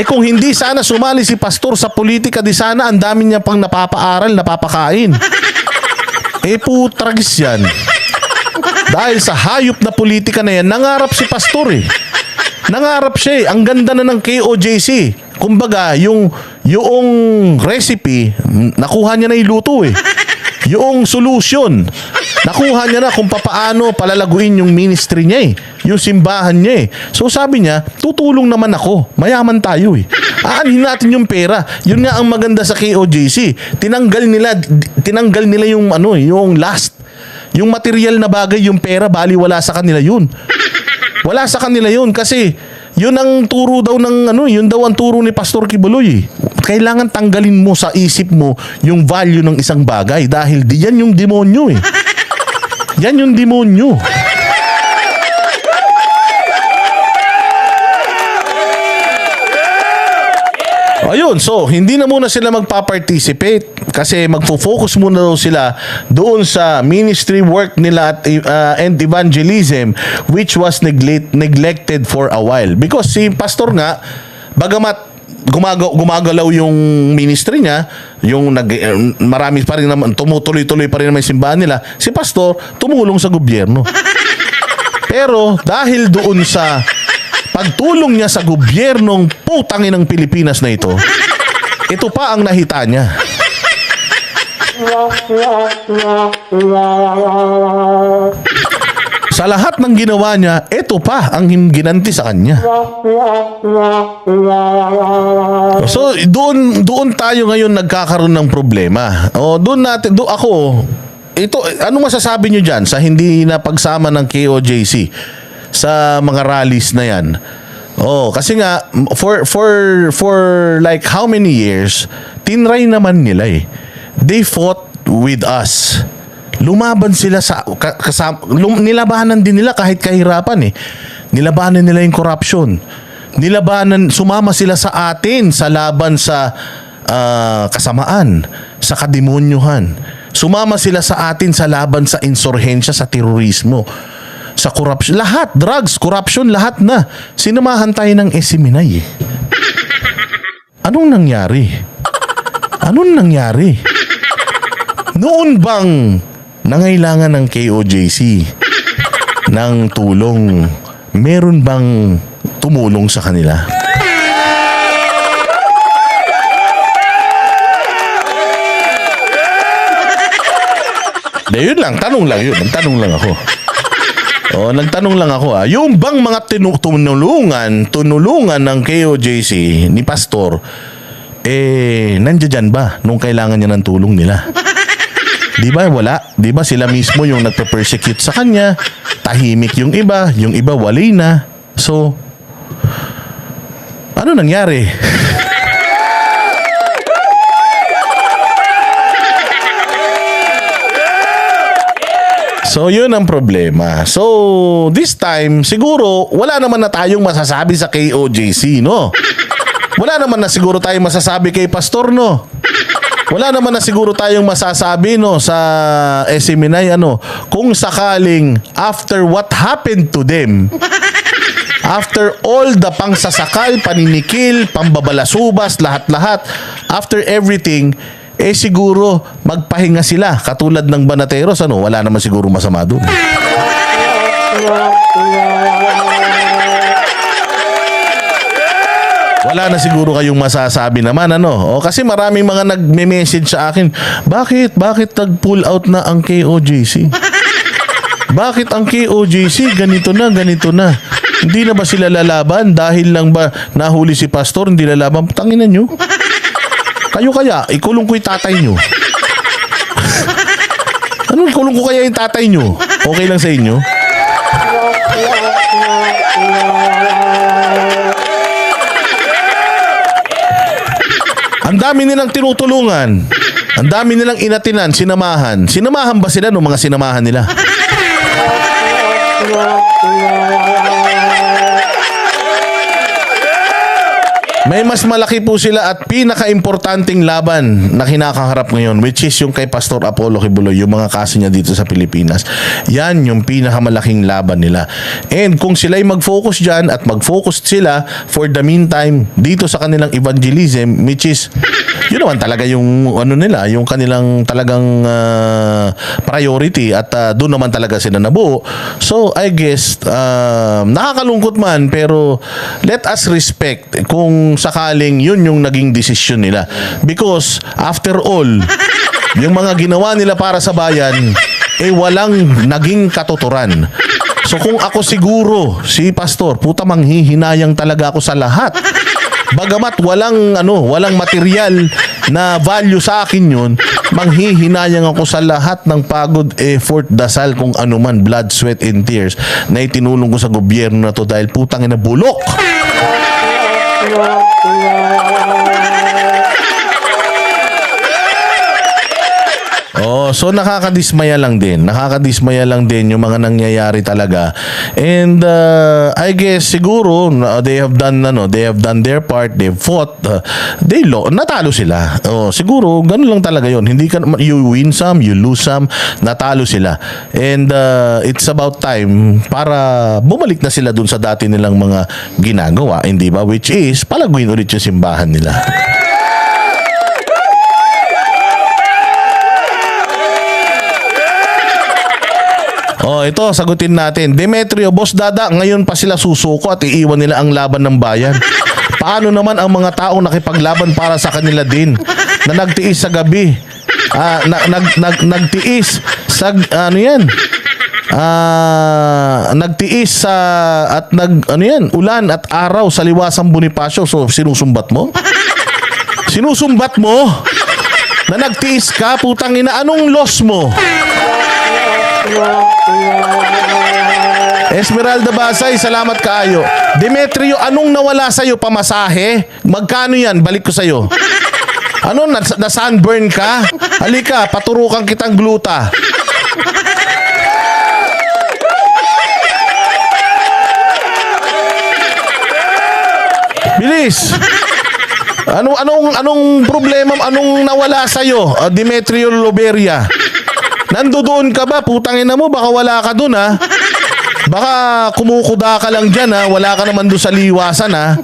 Kung hindi sana sumali si Pastor sa politika, di sana ang dami niya pang napapaaral, napapakain. Putragis yan. Dahil sa hayop na politika na yan, nangarap si Pastor eh. Nangarap siya eh. Ang ganda na ng KOJC. Kumbaga, yung recipe, nakuha niya na iluto eh. Yung solution, nakuha niya na kung paano palalaguin yung ministry niya eh. Yung simbahan niya eh. So sabi niya, tutulong naman ako. Mayaman tayo eh. Aanhin natin yung pera. Yun nga ang maganda sa KOJC. Tinanggal nila yung yung last. Yung material na bagay, yung pera, bali wala sa kanila yun. Wala sa kanila yun kasi yun ang turo daw ng yun daw ang turo ni Pastor Kibuloy. Kailangan tanggalin mo sa isip mo yung value ng isang bagay dahil yan yung demonyo eh. Yan yung demonyo. Ayun, so hindi na muna sila magpa-participate kasi magfo-focus muna daw sila doon sa ministry work nila and evangelism, which was neglected for a while. Because si pastor nga, bagamat gumagalaw yung ministry niya, yung marami pa rin naman, tumutuloy-tuloy pa rin naman yung simbahan nila, si pastor tumulong sa gobyerno. Pero dahil doon sa pagtulong niya sa gobyernong putangin ng Pilipinas na ito pa ang nahita niya. Sa lahat ng ginawa niya, ito pa ang ginanti sa kanya. So, doon tayo ngayon nagkakaroon ng problema. Ito, ano masasabi nyo dyan sa hindi na pagsama ng KOJC sa mga rallies na yan? Kasi nga, for like how many years, tinry naman nila eh. They fought with us. Lumaban sila nilabanan din nila kahit kahirapan eh. Nilabanan nila yung corruption. Sumama sila sa atin sa laban sa kasamaan, sa kademonyuhan. Sumama sila sa atin sa laban sa insurhensya, sa terorismo, sa corruption. Lahat, drugs, corruption, lahat na. Sinamahan tayo ng Esiminay eh. Anong nangyari? Noon bang nangailangan ng KOJC ng tulong, meron bang tumulong sa kanila? Yun lang, tanong lang yun. Nagtanong lang ako. Yung bang mga tunulungan ng KOJC ni Pastor, nandiyan ba nung kailangan niya ng tulong nila? Di ba wala? Di ba sila mismo yung nagpe-persecute sa kanya? Tahimik yung iba walay na. So, ano nangyari? So, yun ang problema. So, this time, siguro, wala naman na tayong masasabi sa KOJC, no? Wala naman na siguro tayong masasabi kay Pastor, no? Wala naman na siguro tayong masasabi no sa Esiminay kung sakaling after what happened to them, after all the pangsasakal, paninikil, pambabalasubas, lahat-lahat, after everything, siguro magpahinga sila katulad ng Banateros, wala naman siguro masama doon. Wala na siguro kayong masasabi naman kasi maraming mga nagme-message sa akin, bakit nag-pull out na ang KOJC? Bakit ang KOJC ganito na? Hindi na ba sila lalaban dahil lang ba nahuli si Pastor, hindi lalaban? Tanginan nyo. Kayo kaya, ikulong ko yung tatay nyo. Ikulong ko kaya yung tatay nyo? Okay lang sa inyo? Ang dami nilang tinutulungan. Ang dami nilang inatinan, sinamahan. Sinamahan ba sila ng mga sinamahan nila? May mas malaki po sila at pinaka-importanting laban na kinakaharap ngayon, which is yung kay Pastor Apollo Kibuloy, yung mga kaso niya dito sa Pilipinas. Yan yung pinakamalaking laban nila. And kung sila'y mag-focus dyan at mag-focus sila for the meantime dito sa kanilang evangelism, which is yun naman talaga yung nila, yung kanilang talagang priority at doon naman talaga sila nabuo. So I guess nakakalungkot man, pero let us respect kung sakaling yun yung naging desisyon nila. Because after all, yung mga ginawa nila para sa bayan, walang naging katuturan. So kung ako siguro, si Pastor, manghihinayang talaga ako sa lahat. Bagamat walang material na value sa akin yun, manghihinayang ako sa lahat ng pagod, effort, dasal, kung anuman, blood, sweat, and tears na itinulong ko sa gobyerno na to dahil ina bulok. So nakakadismaya lang din yung mga nangyayari talaga. And I guess siguro they have done their part, they fought, natalo sila. Siguro ganun lang talaga yon. Hindi ka, you win some, you lose some, natalo sila. And it's about time para bumalik na sila dun sa dati nilang mga ginagawa, hindi ba? Which is palaguin ulit yung simbahan nila. Ito, sagutin natin. Demetrio, Boss Dada, ngayon pa sila susuko at iiwan nila ang laban ng bayan. Paano naman ang mga taong nakipaglaban para sa kanila din na nagtiis sa gabi? Nagtiis sa nagtiis sa at ulan at araw sa liwasang Bonifacio. So sinusumbat mo? Sinusumbat mo na nagtiis ka, putang ina, anong loss mo? Esmeralda Basay, salamat kaayo. Demetrio, anong nawala sa'yo? Pamasahe? Magkano yan? Balik ko sa'yo. Ano, na sunburn ka? Halika, paturukan kitang gluta. Bilis. Anong problema, anong nawala sa iyo, Demetrio Loberia? Nandoon ka ba? Putangin na mo, baka wala ka doon ha. Baka kumukuda ka lang diyan ha. Wala ka naman doon sa liwasan ha.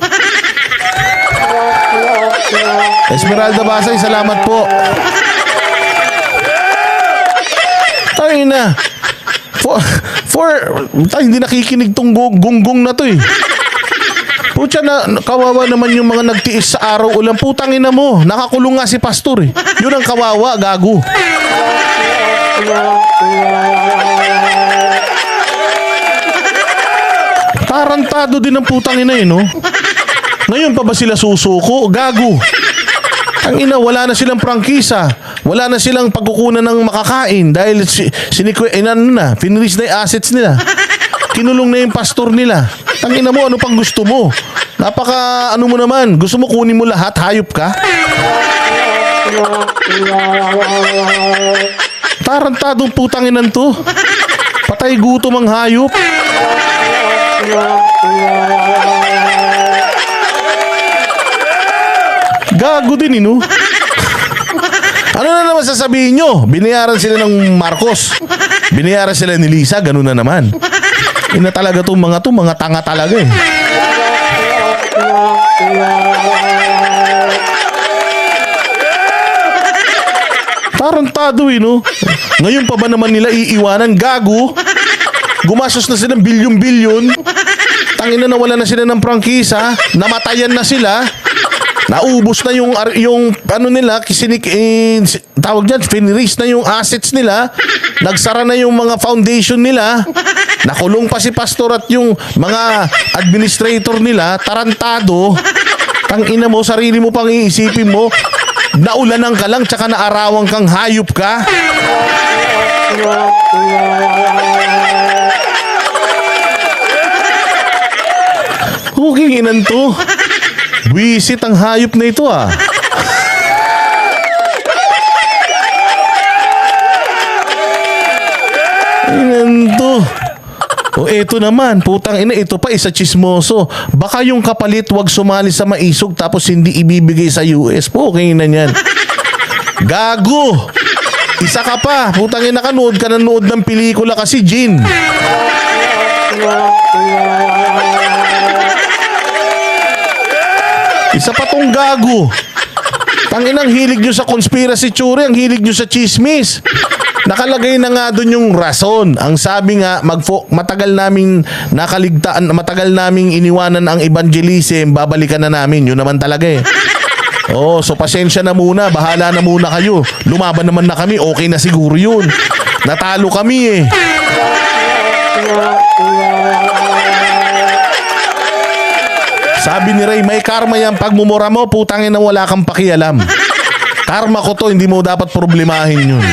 Esmeralda Basay, salamat po. Ay na. Hindi nakikinig tong gunggong na to eh. Pucha na, kawawa naman yung mga nagtiis sa araw ulan. Putang ina mo, nakakulong nga si pastor eh. Yun ang kawawa, gago. Tarantado din ang putang ina eh, no? Ngayon pa ba sila susuko? Gago. Ang ina, wala na silang prangkisa. Wala na silang pagkukunan ng makakain dahil finrelease na yung assets nila. Kinulong na yung pastor nila. Tangina mo, ano pang gusto mo? Ano mo naman? Gusto mo kunin mo lahat? Hayop ka? Tarantadong putanginan to. Patay gutom ang hayop. Gago din, no? Ano na naman sasabihin nyo? Binayaran sila ng Marcos. Binayaran sila ni Lisa. Ganun na naman. Ina talaga mga tanga talaga eh. Tarantado eh, no? Ngayon pa ba naman nila iiwanan? Gago. Gumastos na silang bilyon-bilyon. Tangina na wala na sila ng prangkisa. Namatayan na sila. Naubos na yung ano nila, tawag dyan, finrelease na yung assets nila. Nagsara na yung mga foundation nila. Nakulong pa si pastor at yung mga administrator nila. Tarantado. Tangina mo, sarili mo pang iisipin mo. Naulanan ka lang tsaka naarawang kang hayop ka. Huking inan to. Buwisit ang hayop na ito ah. Inan to. O eto naman, putang ina, ito pa isa chismoso. Baka yung kapalit wag sumali sa maisog tapos hindi ibibigay sa US. Okay na yan. Gago. Isa ka pa. Putang ina, kanood ka nanood ng pelikula kasi, Jin. Isa pa tong gago. Tanginang hilig nyo sa conspiracy theory, ang hilig nyo sa chismis. Nakalagay na nga doon yung rason. Ang sabi nga, matagal naming nakaligtaan, matagal naming iniwanan ang evangelism, babalikan na namin. Yun naman talaga eh. Oh, so pasensya na muna, bahala na muna kayo. Lumaban naman na kami, okay na siguro yun. Natalo kami eh. Sabi ni Ray, may karma yan. Pag mumura mo, putangin na wala kang pakialam. Karma ko to, hindi mo dapat problemahin yun.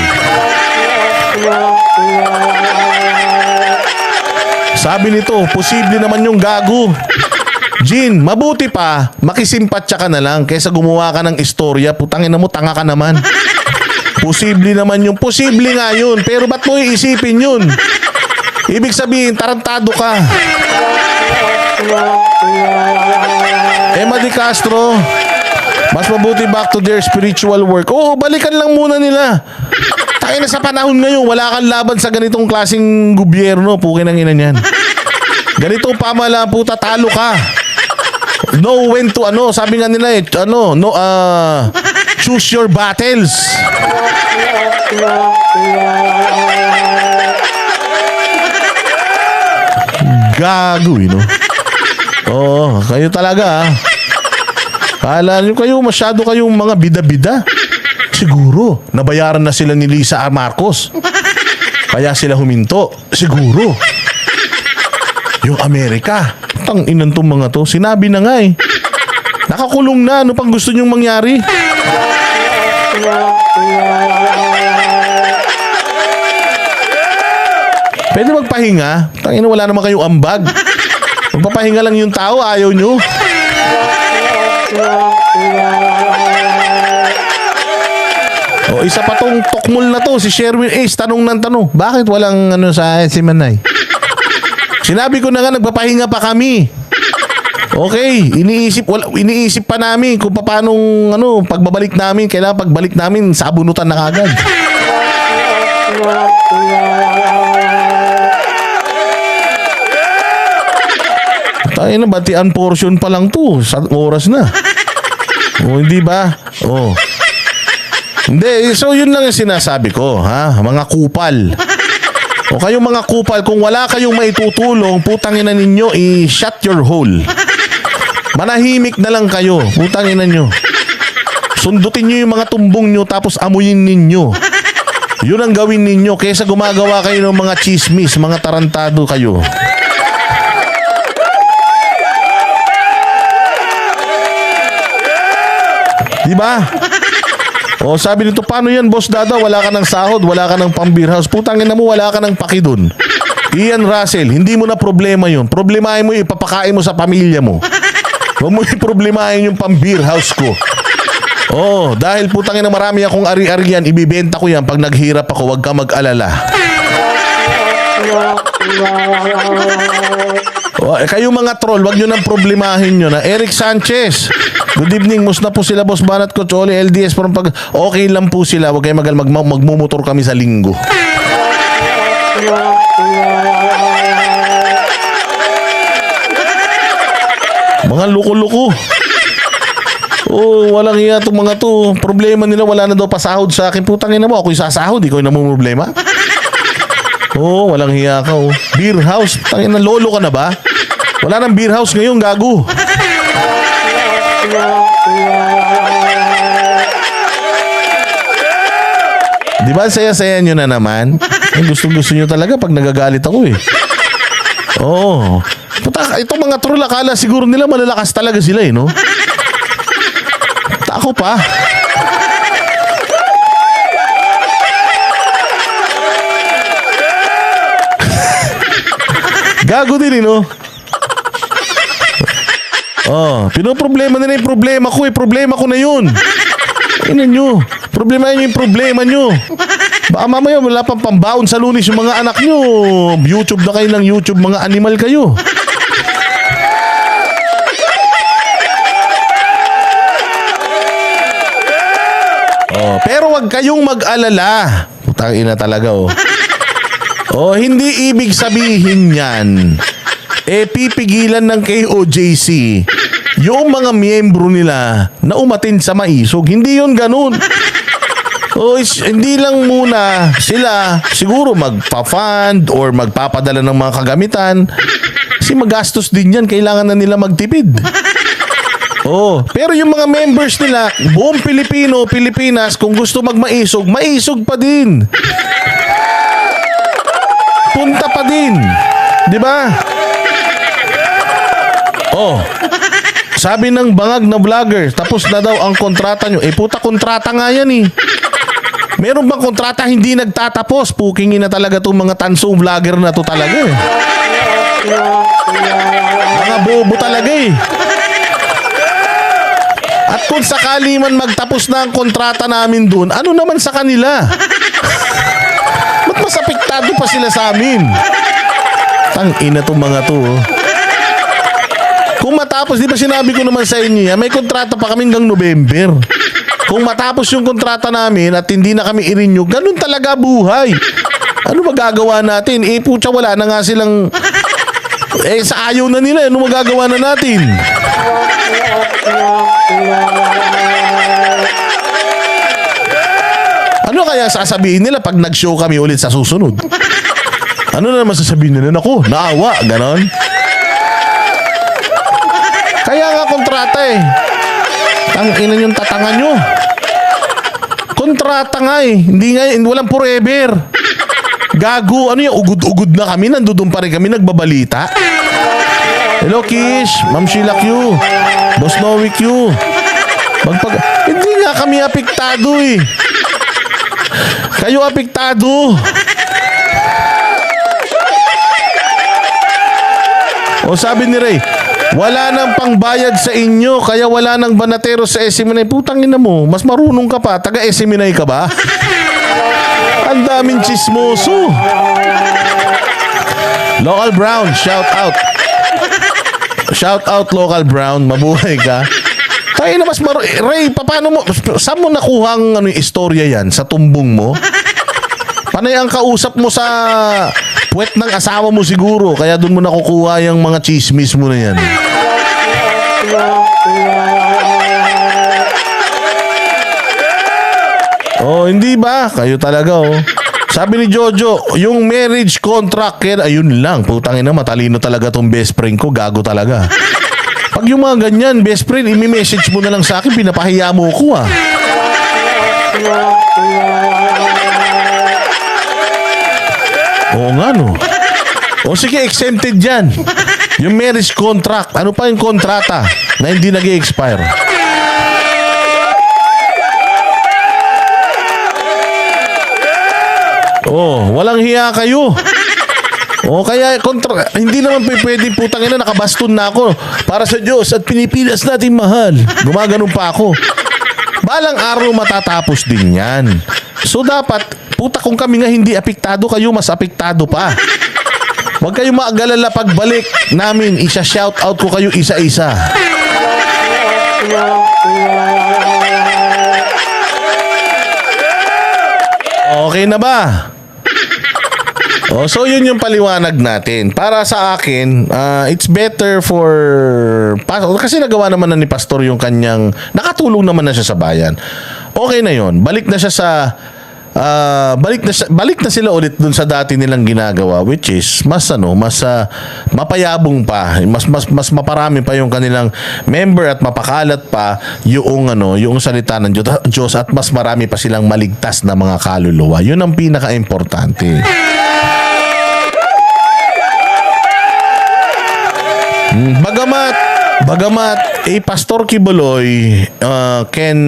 Sabi nito, posible naman yung gago. Jin, mabuti pa, makisimpatya ka na lang kaysa gumawa ka ng istorya. Putangin na mo, tanga ka naman. Posible naman yung, posible nga yun. Pero ba't mo iisipin yun? Ibig sabihin, tarantado ka. Emma Di Castro, mas mabuti back to their spiritual work. Oo, balikan lang muna nila. Tayo na sa panahon ngayon, wala kang laban sa ganitong klaseng gobyerno. Pukin ang ina niyan. Ganitong pamala, puta, talo ka. Know when to, sabi nga nila eh, choose your battles. Gago, no? Oo, kayo talaga, Kala nyo kayo, masyado kayong mga bida-bida. Siguro, nabayaran na sila ni Lisa Marcos. Kaya sila huminto. Siguro. Yung Amerika. Tang inan tong mga to. Sinabi na nga eh. Nakakulong na. Ano pang gusto nyong mangyari? Pwede magpahinga. Tangina, wala naman kayong ambag. Magpapahinga lang yung tao. Ayaw nyo. O, isa pa tong tokmol na to. Si Sherwin Ace. Tanong ng tanong. Bakit walang sa si Manay? Sinabi ko na nga, nagpapahinga pa kami. Okay, iniisip pa namin kung paano pagbabalik namin, kailangan pagbalik namin sabunutan na kagad. Tayo na, batian portion pa lang to, sa oras na. O, hindi ba? O. Hindi, so yun lang yung sinasabi ko, ha? Mga kupal. O kayong mga kupal, kung wala kayong maitutulong, putangin na ninyo, i-shut your hole. Manahimik na lang kayo. Putangin na nyo. Sundutin nyo yung mga tumbong nyo tapos amuyin ninyo. Yun ang gawin ninyo kaysa gumagawa kayo ng mga chismis, mga tarantado kayo. Diba? O sabi nito, paano yan, Boss Dada? Wala ka ng sahod, wala ka ng pang-beer house. Putangin na mo, wala ka ng paki dun. Ian Russell, hindi mo na problema yun. Problemahin mo, ipapakain mo sa pamilya mo. Huwag mo i-problemahin yung pang-beer house ko. Oh, dahil putangin na marami akong ari-arian, ibibenta ko yan pag naghirap ako, huwag ka mag-alala. Oh, kayo mga troll, wag nyo nang problemahin nyo na. Eric Sanchez, good evening, musta po sila Boss Banat ko, Choli, LDS, pero pag okay lang po sila, huwag kayo magmumotor kami sa linggo. Mga luko-luko. Oh, walang iya itong mga to. Problema nila, wala na daw pasahod sa akin. Putangin na mo, ako'y sasahod, ikaw yung namumroblema. Oh, walang hiya ka, oh. Beer house, tangin na, lolo ka na ba? Wala nang beer house ngayon, gago. Di ba saya-saya nyo na naman? Ay, gusto-gusto nyo talaga pag nagagalit ako eh. Oh. Puta, itong mga troll, akala siguro nila malalakas talaga sila eh, no? Ako pa. Gago din eh, no? Oh, pinoproblema nila yung problema ko eh. Problema ko na yun. Ina nyo. Problema nyo yung problema nyo. Baka mamaya wala pang pambaon sa Lunes yung mga anak nyo. YouTube na kayo ng YouTube, mga animal kayo. Oh, pero wag kayong mag-alala. Putang ina talaga, oh. Oh, hindi ibig sabihin yan pipigilan ng KOJC yung mga miyembro nila na umatin sa maisog. Hindi yun ganun. Oh, hindi lang muna sila siguro magpa-fund or magpapadala ng mga kagamitan. Kasi magastos din yan. Kailangan na nila magtipid. Oh, pero yung mga members nila, buong Pilipino, Pilipinas, kung gusto magmaisog, maisog pa din. Punta pa din. Di ba? Oh, sabi ng bangag na vlogger, tapos na daw ang kontrata nyo. Puta, kontrata nga yan eh. Meron bang kontrata hindi nagtatapos? Pukingin na talaga itong mga tansong vlogger na to talaga eh. Mga bobo talaga eh. At kung sakali man magtapos na ang kontrata namin dun, ano naman sa kanila? Ba't mas apektado pa sila sa amin? Tangina itong mga to. Oh. Kung matapos, di ba sinabi ko naman sa inyo, may kontrata pa kami hanggang November. Kung matapos yung kontrata namin at hindi na kami i-renew, ganun talaga buhay. Ano magagawa natin? Putya, wala na nga silang... sa ayaw na nila, ano magagawa na natin? Ano kaya sasabihin nila pag nag-show kami ulit sa susunod? Ano na naman sasabihin nila? Naku, naawa, ganon. Kaya nga kontrata eh. Tangina yung tatangan nyo. Kontrata nga eh. Hindi nga, walang forever. Gago, ano yung ugod-ugod na kami, nandoon pa rin kami nagbabalita. Hello Kish, Ma'am Sheila Q, Boss Noe Q. Hindi nga kami apektado eh. Kayo apektado. O sabi ni Ray, wala nang pangbayad sa inyo, kaya wala nang banatero sa SM9. Putang ina mo, mas marunong ka pa. Taga SM9 ka ba? Ang daming chismoso. Local Brown, shout out. Shout out Local Brown, mabuhay ka. Tayo na mas Ray, paano mo, saan mo nakuha ang istorya yan? Sa tumbong mo? Panay ang kausap mo sa puwet ng asawa mo siguro, kaya doon mo nakukuha yung mga chismis mo na yan. Oh, hindi ba? Kayo talaga, oh. Sabi ni Jojo, yung marriage contract, ayun lang. Putangin na, matalino talaga tong best friend ko. Gago talaga. Pag yung mga ganyan, best friend, imi-message mo na lang sa akin, pinapahiya mo ko, ah. Oo nga, no. O sige, exempted dyan. Yung marriage contract, ano pa yung kontrata na hindi nag-i-expire? Oh, walang hiya kayo. Oh, kaya hindi naman pwede, putang ina, nakabaston na ako para sa Diyos at Pilipinas natin mahal. Gumaganon pa ako. Balang araw matatapos din yan. So dapat, puta, kung kami nga hindi apektado, kayo mas apektado pa. Huwag kayong maagalala pagbalik namin, isa-shoutout ko kayo isa-isa. Okay na ba? Oh, so yun yung paliwanag natin. Para sa akin, it's better for kasi nagawa naman na ni Pastor yung kanyang, nakatulong naman na siya sa bayan. Okay na yun. Balik na siya sa balik na sila ulit dun sa dati nilang ginagawa, which is mas mapayabong pa, mas maparami pa yung kanilang member at mapakalat pa yung yung salita ng Diyos at mas marami pa silang maligtas na mga kaluluwa. Yun ang pinaka-importante. Bagamat Pastor Kibuloy can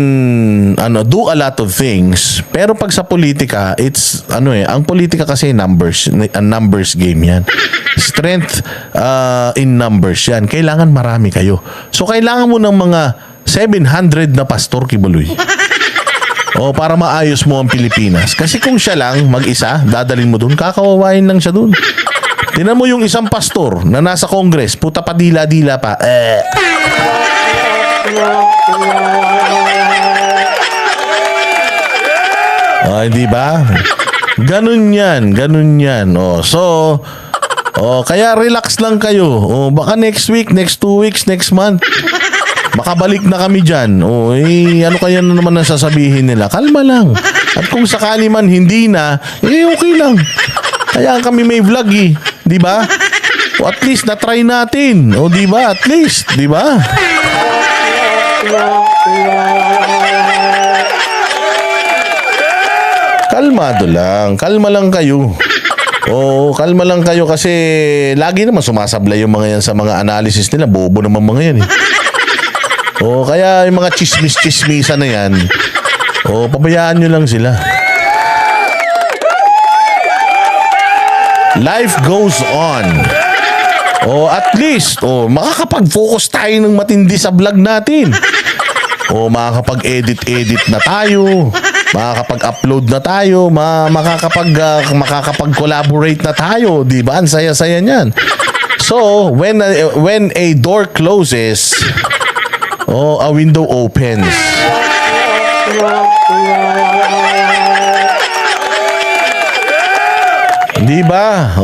do a lot of things, pero pag sa politika, it's ang politika kasi numbers game yan. Strength in numbers yan. Kailangan marami kayo. So kailangan mo ng mga 700 na Pastor Kibuloy. O para maayos mo ang Pilipinas. Kasi kung siya lang mag-isa, dadalhin mo doon, kakawawain lang siya doon. Tinan mo yung isang pastor na nasa Congress, puta pa dila-dila pa. Hindi ba? Ganun yan. Kaya relax lang kayo. Baka next week, next 2 weeks, next month, makabalik na kami dyan. Ano kaya na naman ang sasabihin nila? Kalma lang. At kung sakali man hindi na, okay lang. Kaya kami may vlog eh. Di ba? O at least na-try natin. O di ba? At least, di ba? Kalmado lang. Kalma lang kayo. Kalma lang kayo kasi lagi naman sumasablay yung mga yan sa mga analysis nila. Bobo naman mga yan eh. Kaya yung mga chismis-chismisa na yan, pabayaan nyo lang sila. Life goes on. At least, makakapag-focus tayo ng matindi sa vlog natin. Makakapag-edit na tayo. Makakapag-upload na tayo. Makakapag-collaborate na tayo. Diba? Ang saya-saya niyan. So, when a door closes, a window opens. Di ba?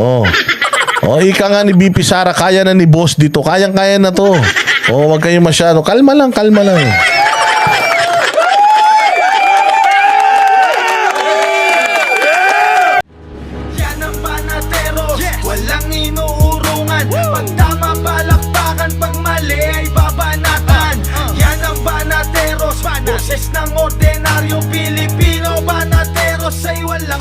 Ika nga ni BP Sara, kaya na ni boss dito. Kayang-kaya na to. Wag kayo masyado. Kalma lang. Yan ang banatero, walang inuurungan. Pag tama palakpakan, pag mali ay babanatan. Yan ang banateros, boses ng ordinaryong Pilipino. Banateros ay walang